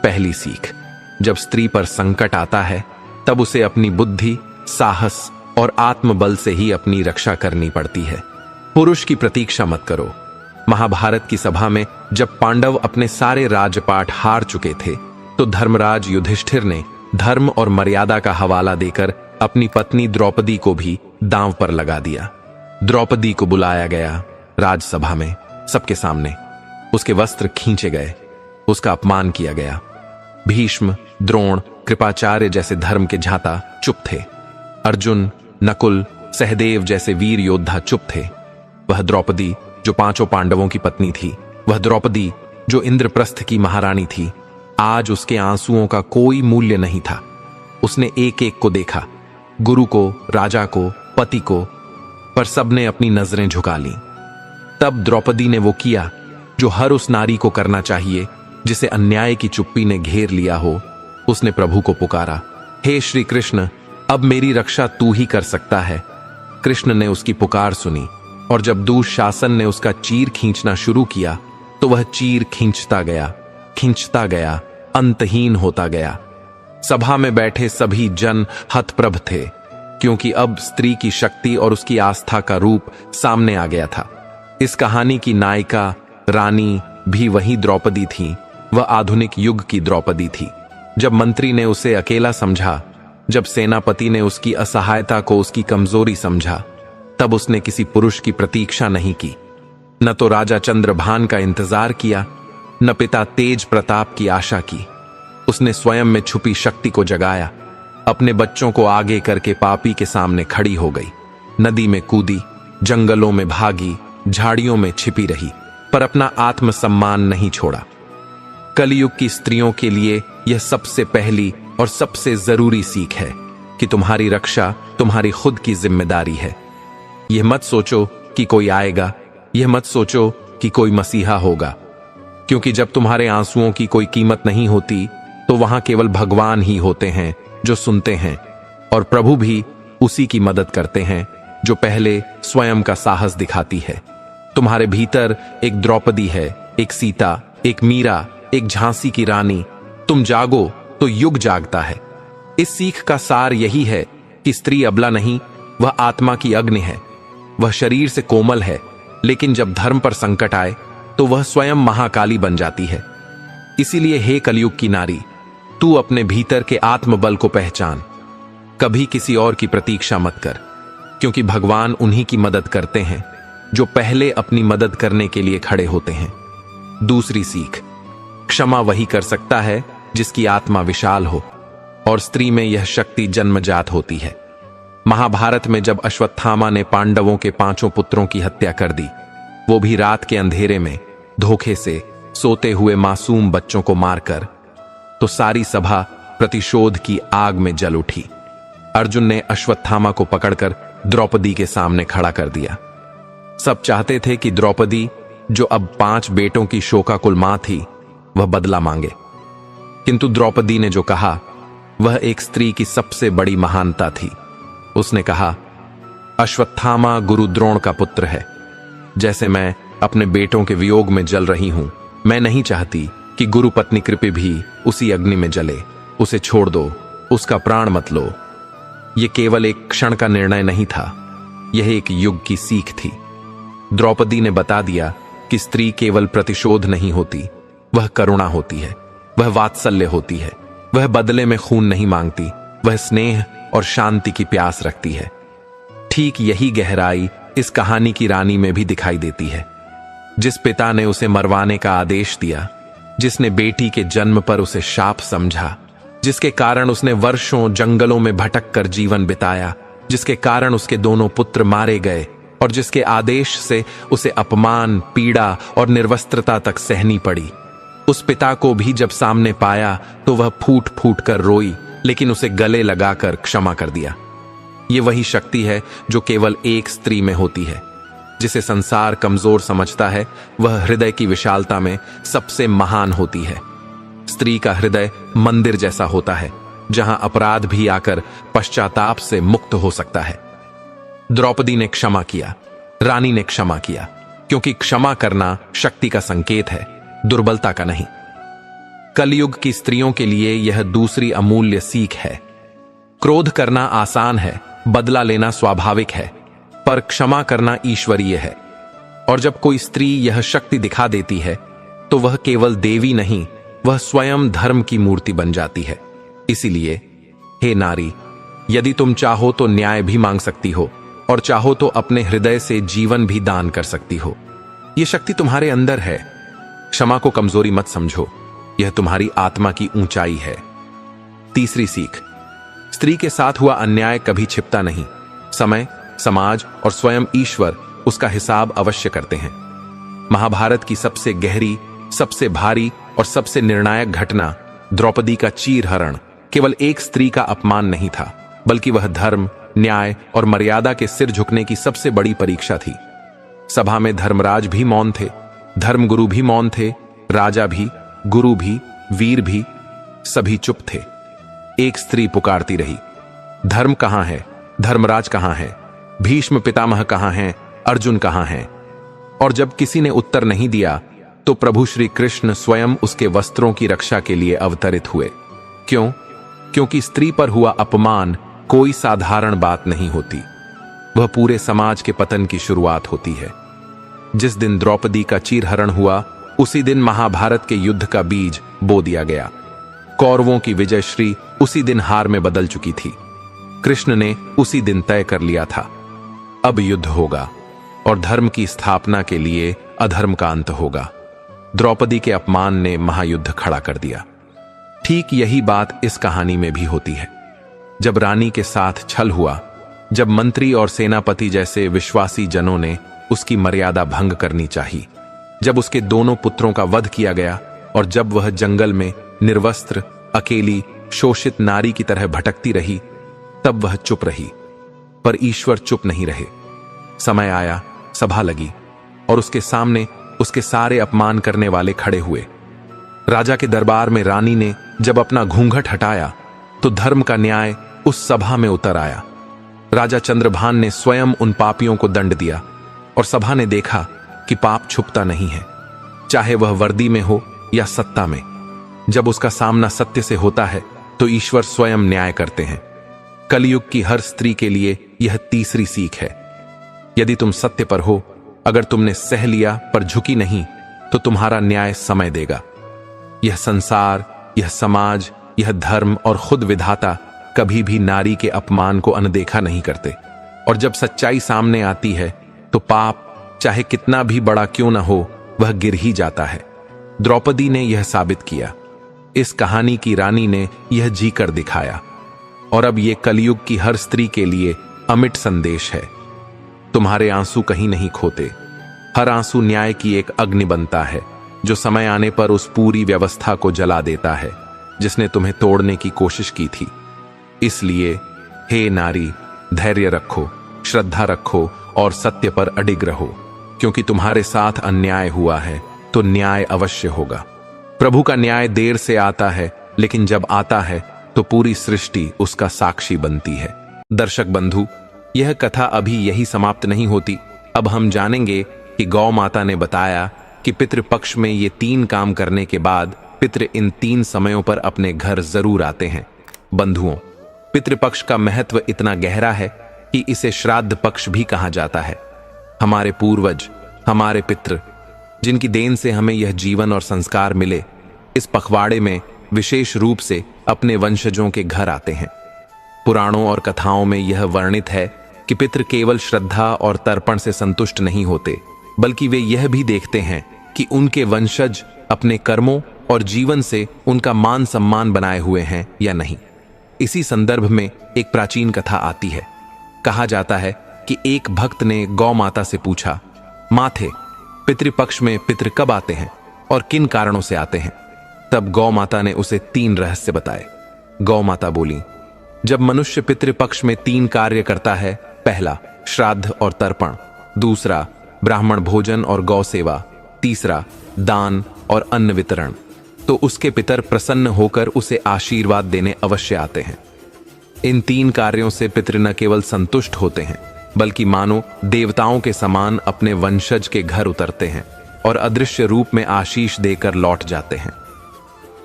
पहली सीख, जब स्त्री पर संकट आता है तब उसे अपनी बुद्धि, साहस और आत्मबल से ही अपनी रक्षा करनी पड़ती है। पुरुष की प्रतीक्षा मत करो। महाभारत की सभा में जब पांडव अपने सारे राजपाट हार चुके थे तो धर्मराज युधिष्ठिर ने धर्म और मर्यादा का हवाला देकर अपनी पत्नी द्रौपदी को भी दांव पर लगा दिया। द्रौपदी को बुलाया गया राजसभा में, सबके सामने उसके वस्त्र खींचे गए, उसका अपमान किया गया। भीष्म, द्रोण, कृपाचार्य जैसे धर्म के झाता चुप थे। अर्जुन, नकुल, सहदेव जैसे वीर योद्धा चुप थे। वह द्रौपदी जो 5 पांडवों की पत्नी थी, वह द्रौपदी जो इंद्रप्रस्थ की महारानी थी, आज उसके आंसुओं का कोई मूल्य नहीं था। उसने एक एक को देखा, गुरु को, राजा को, पति को, पर सबने अपनी नजरें झुका लीं। तब द्रौपदी ने वो किया जो हर उस नारी को करना चाहिए जिसे अन्याय की चुप्पी ने घेर लिया हो। उसने प्रभु को पुकारा, हे श्री कृष्ण, अब मेरी रक्षा तू ही कर सकता है। कृष्ण ने उसकी पुकार सुनी और जब दुशासन ने उसका चीर खींचना शुरू किया तो वह चीर खींचता गया, अंतहीन होता गया। सभा में बैठे सभी जन हतप्रभ थे, क्योंकि अब स्त्री की शक्ति और उसकी आस्था का रूप सामने आ गया था। इस कहानी की नायिका रानी भी वही द्रौपदी थी। वह आधुनिक युग की द्रौपदी थी। जब मंत्री ने उसे अकेला समझा, जब सेनापति ने उसकी असहायता को उसकी कमजोरी समझा, तब उसने किसी पुरुष की प्रतीक्षा नहीं की। न तो राजा चंद्रभान का इंतजार किया, न पिता तेज प्रताप की आशा की। उसने स्वयं में छुपी शक्ति को जगाया। अपने बच्चों को आगे करके पापी के सामने खड़ी हो गई। नदी में कूदी, जंगलों में भागी, झाड़ियों में छिपी रही, पर अपना आत्मसम्मान नहीं छोड़ा। कलयुग की स्त्रियों के लिए यह सबसे पहली और सबसे जरूरी सीख है कि तुम्हारी रक्षा तुम्हारी खुद की जिम्मेदारी है। यह मत सोचो कि कोई आएगा, यह मत सोचो कि कोई मसीहा होगा, क्योंकि जब तुम्हारे आंसुओं की कोई कीमत नहीं होती तो वहां केवल भगवान ही होते हैं जो सुनते हैं, और प्रभु भी उसी की मदद करते हैं जो पहले स्वयं का साहस दिखाती है। तुम्हारे भीतर एक द्रौपदी है, एक सीता, एक मीरा, एक झांसी की रानी। तुम जागो तो युग जागता है। इस सीख का सार यही है कि स्त्री अबला नहीं, वह आत्मा की अग्नि है। वह शरीर से कोमल है, लेकिन जब धर्म पर संकट आए तो वह स्वयं महाकाली बन जाती है। इसीलिए हे कलयुग की नारी, तू अपने भीतर के आत्मबल को पहचान। कभी किसी और की प्रतीक्षा मत कर, क्योंकि भगवान उन्हीं की मदद करते हैं जो पहले अपनी मदद करने के लिए खड़े होते हैं। दूसरी सीख, क्षमा वही कर सकता है जिसकी आत्मा विशाल हो, और स्त्री में यह शक्ति जन्मजात होती है। महाभारत में जब अश्वत्थामा ने पांडवों के 5 पुत्रों की हत्या कर दी, वो भी रात के अंधेरे में धोखे से सोते हुए मासूम बच्चों को मारकर, तो सारी सभा प्रतिशोध की आग में जल उठी। अर्जुन ने अश्वत्थामा को पकड़कर द्रौपदी के सामने खड़ा कर दिया। सब चाहते थे कि द्रौपदी, जो अब 5 बेटों की शोकाकुल मां थी, वह बदला मांगे, किंतु द्रौपदी ने जो कहा वह एक स्त्री की सबसे बड़ी महानता थी। उसने कहा, अश्वत्थामा गुरु द्रोण का पुत्र है। जैसे मैं अपने बेटों के वियोग में जल रही हूं, मैं नहीं चाहती कि गुरु पत्नी कृपि भी उसी अग्नि में जले। उसे छोड़ दो, उसका प्राण मत लो। यह केवल एक क्षण का निर्णय नहीं था, यह एक युग की सीख थी। द्रौपदी ने बता दिया कि स्त्री केवल प्रतिशोध नहीं होती, वह करुणा होती है, वह वात्सल्य होती है, वह बदले में खून नहीं मांगती, वह स्नेह और शांति की प्यास रखती है। ठीक यही गहराई इस कहानी की रानी में भी दिखाई देती है। जिस पिता ने उसे मरवाने का आदेश दिया, जिसने बेटी के जन्म पर उसे शाप समझा, जिसके कारण उसने वर्षों जंगलों में भटक कर जीवन बिताया, जिसके कारण उसके दोनों पुत्र मारे गए और जिसके आदेश से उसे अपमान, पीड़ा और निर्वस्त्रता तक सहनी पड़ी, उस पिता को भी जब सामने पाया तो वह फूट फूट कर रोई, लेकिन उसे गले लगाकर क्षमा कर दिया। ये वही शक्ति है जो केवल एक स्त्री में होती है। जिसे संसार कमजोर समझता है, वह हृदय की विशालता में सबसे महान होती है। स्त्री का हृदय मंदिर जैसा होता है, जहां अपराध भी आकर पश्चाताप से मुक्त हो सकता है। द्रौपदी ने क्षमा किया, रानी ने क्षमा किया, क्योंकि क्षमा करना शक्ति का संकेत है, दुर्बलता का नहीं। कलयुग की स्त्रियों के लिए यह दूसरी अमूल्य सीख है। क्रोध करना आसान है, बदला लेना स्वाभाविक है, पर क्षमा करना ईश्वरीय है। और जब कोई स्त्री यह शक्ति दिखा देती है तो वह केवल देवी नहीं, वह स्वयं धर्म की मूर्ति बन जाती है। इसीलिए हे नारी, यदि तुम चाहो तो न्याय भी मांग सकती हो और चाहो तो अपने हृदय से जीवन भी दान कर सकती हो। यह शक्ति तुम्हारे अंदर है। क्षमा को कमजोरी मत समझो, यह तुम्हारी आत्मा की ऊंचाई है। तीसरी सीख, स्त्री के साथ हुआ अन्याय कभी छिपता नहीं। समय, समाज और स्वयं ईश्वर उसका हिसाब अवश्य करते हैं। महाभारत की सबसे गहरी, सबसे भारी और सबसे निर्णायक घटना द्रौपदी का चीरहरण केवल एक स्त्री का अपमान नहीं था, बल्कि वह धर्म, न्याय और मर्यादा के सिर झुकने की सबसे बड़ी परीक्षा थी। सभा में धर्मराज भी मौन थे, धर्मगुरु भी मौन थे, राजा भी, गुरु भी, वीर भी, सभी चुप थे। एक स्त्री पुकारती रही, धर्म कहां है, धर्मराज कहां है, भीष्म पितामह कहां हैं, अर्जुन कहां हैं? और जब किसी ने उत्तर नहीं दिया तो प्रभु श्री कृष्ण स्वयं उसके वस्त्रों की रक्षा के लिए अवतरित हुए। क्यों? क्योंकि स्त्री पर हुआ अपमान कोई साधारण बात नहीं होती, वह पूरे समाज के पतन की शुरुआत होती है। जिस दिन द्रौपदी का चीरहरण हुआ, उसी दिन महाभारत के युद्ध का बीज बो दिया गया। कौरवों की विजयश्री उसी दिन हार में बदल चुकी थी। कृष्ण ने उसी दिन तय कर लिया था, अब युद्ध होगा और धर्म की स्थापना के लिए अधर्म का अंत होगा। द्रौपदी के अपमान ने महायुद्ध खड़ा कर दिया। ठीक यही बात इस कहानी में भी होती है। जब रानी के साथ छल हुआ, जब मंत्री और सेनापति जैसे विश्वासी जनों ने उसकी मर्यादा भंग करनी चाहिए, जब उसके दोनों पुत्रों का वध किया गया और जब वह जंगल में निर्वस्त्र, अकेली, शोषित नारी की तरह भटकती रही, तब वह चुप रही। पर ईश्वर चुप नहीं रहे। समय आया, सभा लगी और उसके सामने उसके सारे अपमान करने वाले खड़े हुए। राजा के दरबार में रानी ने जब अपना घूंघट हटाया तो धर्म का न्याय उस सभा में उतर आया। राजा चंद्रभान ने स्वयं उन पापियों को दंड दिया और सभा ने देखा कि पाप छुपता नहीं है, चाहे वह वर्दी में हो या सत्ता में। जब उसका सामना सत्य से होता है तो ईश्वर स्वयं न्याय करते हैं। कलयुग की हर स्त्री के लिए यह तीसरी सीख है। यदि तुम सत्य पर हो, अगर तुमने सह लिया पर झुकी नहीं, तो तुम्हारा न्याय समय देगा। यह संसार, यह समाज, यह धर्म और खुद विधाता कभी भी नारी के अपमान को अनदेखा नहीं करते। और जब सच्चाई सामने आती है तो पाप चाहे कितना भी बड़ा क्यों न हो, वह गिर ही जाता है। द्रौपदी ने यह साबित किया। इस कहानी की रानी ने यह जीकर दिखाया। और अब यह कलयुग की हर स्त्री के लिए अमिट संदेश है। तुम्हारे आंसू कहीं नहीं खोते। हर आंसू न्याय की एक अग्नि बनता है, जो समय आने पर उस पूरी व्यवस्था को जला देता है जिसने तुम्हें तोड़ने की कोशिश की थी। इसलिए हे नारी, धैर्य रखो, श्रद्धा रखो और सत्य पर अडिग रहो, क्योंकि तुम्हारे साथ अन्याय हुआ है तो न्याय अवश्य होगा। प्रभु का न्याय देर से आता है, लेकिन जब आता है तो पूरी सृष्टि उसका साक्षी बनती है। दर्शक बंधु, यह कथा अभी यही समाप्त नहीं होती। अब हम जानेंगे कि गौ माता ने बताया कि पितृपक्ष में ये 3 काम करने के बाद पितृ इन 3 समयों पर अपने घर जरूर आते हैं। बंधुओं, पितृपक्ष का महत्व इतना गहरा है कि इसे श्राद्ध पक्ष भी कहा जाता है। हमारे पूर्वज, हमारे पितृ, जिनकी देन से हमें यह जीवन और संस्कार मिले, इस पखवाड़े में विशेष रूप से अपने वंशजों के घर आते हैं। पुराणों और कथाओं में यह वर्णित है कि पितृ केवल श्रद्धा और तर्पण से संतुष्ट नहीं होते, बल्कि वे यह भी देखते हैं कि उनके वंशज अपने कर्मों और जीवन से उनका मान सम्मान बनाए हुए हैं या नहीं। इसी संदर्भ में एक प्राचीन कथा आती है। कहा जाता है कि एक भक्त ने गौ माता से पूछा, माथे, पितृपक्ष में पितृ कब आते हैं और किन कारणों से आते हैं? तब गौ माता ने उसे 3 रहस्य बताए। गौ माता बोली, जब मनुष्य पितृपक्ष में 3 कार्य करता है, पहला श्राद्ध और तर्पण, दूसरा ब्राह्मण भोजन और गौ सेवा, तीसरा दान और अन्न वितरण, तो उसके पितर प्रसन्न होकर उसे आशीर्वाद देने अवश्य आते हैं। इन 3 कार्यों से पितृ न केवल संतुष्ट होते हैं, बल्कि मानो देवताओं के समान अपने वंशज के घर उतरते हैं और अदृश्य रूप में आशीष देकर लौट जाते हैं।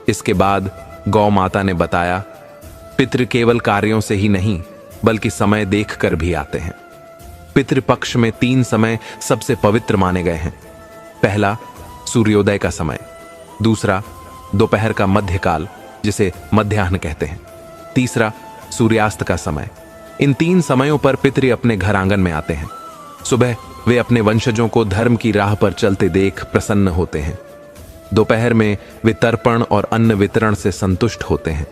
इसके बाद गौ माता ने बताया, पितृ केवल कार्यों से ही नहीं, बल्कि समय देखकर भी आते हैं। पितृपक्ष में 3 समय सबसे पवित्र माने गए हैं। पहला सूर्योदय का समय, दूसरा दोपहर का मध्यकाल जिसे मध्याह्न कहते हैं, तीसरा सूर्यास्त का समय। इन 3 समयों पर पितृ अपने घर आंगन में आते हैं। सुबह वे अपने वंशजों को धर्म की राह पर चलते देख प्रसन्न होते हैं। दोपहर में वे तर्पण और अन्न वितरण से संतुष्ट होते हैं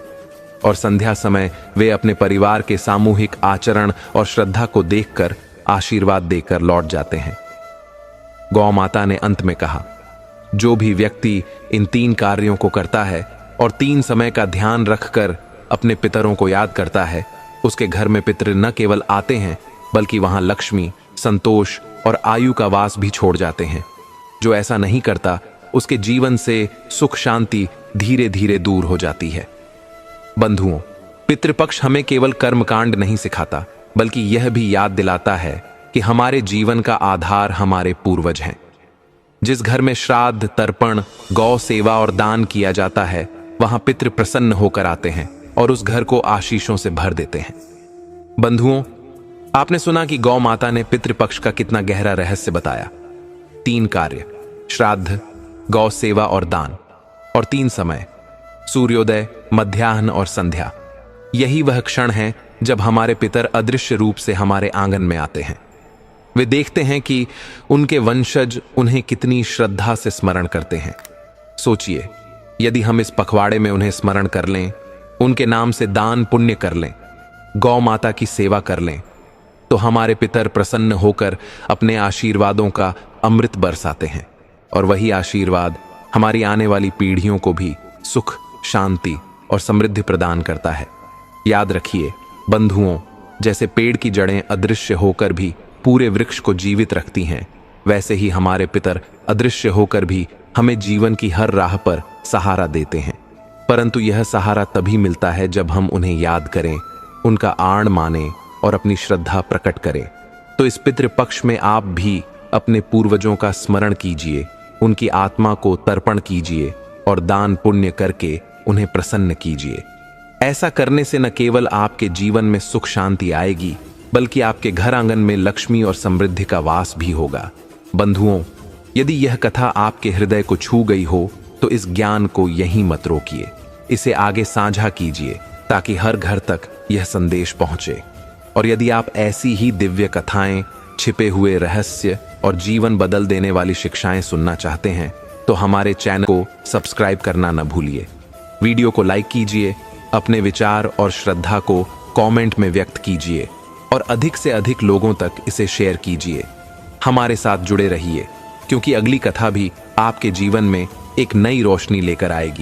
और संध्या समय वे अपने परिवार के सामूहिक आचरण और श्रद्धा को देखकर आशीर्वाद देकर लौट जाते हैं। गौ माता ने अंत में कहा, जो भी व्यक्ति इन 3 कार्यों को करता है और 3 समय का ध्यान रखकर अपने पितरों को याद करता है, उसके घर में पितर न केवल आते हैं, बल्कि वहां लक्ष्मी, संतोष और आयु का वास भी छोड़ जाते हैं। जो ऐसा नहीं करता, उसके जीवन से सुख शांति धीरे धीरे दूर हो जाती है। बंधुओं, पितृपक्ष हमें केवल कर्मकांड नहीं सिखाता, बल्कि यह भी याद दिलाता है कि हमारे जीवन का आधार हमारे पूर्वज हैं। जिस घर में श्राद्ध, तर्पण, गौ सेवा और दान किया जाता है, वहां पितृ प्रसन्न होकर आते हैं और उस घर को आशीषों से भर देते हैं। बंधुओं, आपने सुना कि गौ माता ने पितृपक्ष का कितना गहरा रहस्य बताया। 3 कार्य, श्राद्ध, गौ सेवा और दान, और 3 समय, सूर्योदय, मध्याह्न और संध्या। यही वह क्षण है जब हमारे पितर अदृश्य रूप से हमारे आंगन में आते हैं। वे देखते हैं कि उनके वंशज उन्हें कितनी श्रद्धा से स्मरण करते हैं। सोचिए, यदि हम इस पखवाड़े में उन्हें स्मरण कर लें, उनके नाम से दान पुण्य कर लें, गौ माता की सेवा कर लें, तो हमारे पितर प्रसन्न होकर अपने आशीर्वादों का अमृत बरसाते हैं और वही आशीर्वाद हमारी आने वाली पीढ़ियों को भी सुख, शांति और समृद्धि प्रदान करता है। याद रखिए बंधुओं, जैसे पेड़ की जड़ें अदृश्य होकर भी पूरे वृक्ष को जीवित रखती हैं, वैसे ही हमारे पितर अदृश्य होकर भी हमें जीवन की हर राह पर सहारा देते हैं। परंतु यह सहारा तभी मिलता है जब हम उन्हें याद करें, उनका आण माने और अपनी श्रद्धा प्रकट करें। तो इस पितृपक्ष में आप भी अपने पूर्वजों का स्मरण कीजिए, उनकी आत्मा को तर्पण कीजिए और दान पुण्य करके उन्हें प्रसन्न कीजिए। ऐसा करने से न केवल आपके जीवन में सुख शांति आएगी, बल्कि आपके घर आंगन में लक्ष्मी और समृद्धि का वास भी होगा। बंधुओं, यदि यह कथा आपके हृदय को छू गई हो, तो इस ज्ञान को यहीं मत रोकिए, इसे आगे साझा कीजिए ताकि हर घर तक यह संदेश पहुंचे। और यदि आप ऐसी ही दिव्य कथाएं, छिपे हुए रहस्य और जीवन बदल देने वाली शिक्षाएं सुनना चाहते हैं, तो हमारे चैनल को सब्सक्राइब करना न भूलिए। वीडियो को लाइक कीजिए, अपने विचार और श्रद्धा को कमेंट में व्यक्त कीजिए और अधिक से अधिक लोगों तक इसे शेयर कीजिए। हमारे साथ जुड़े रहिए, क्योंकि अगली कथा भी आपके जीवन में एक नई रोशनी लेकर आएगी।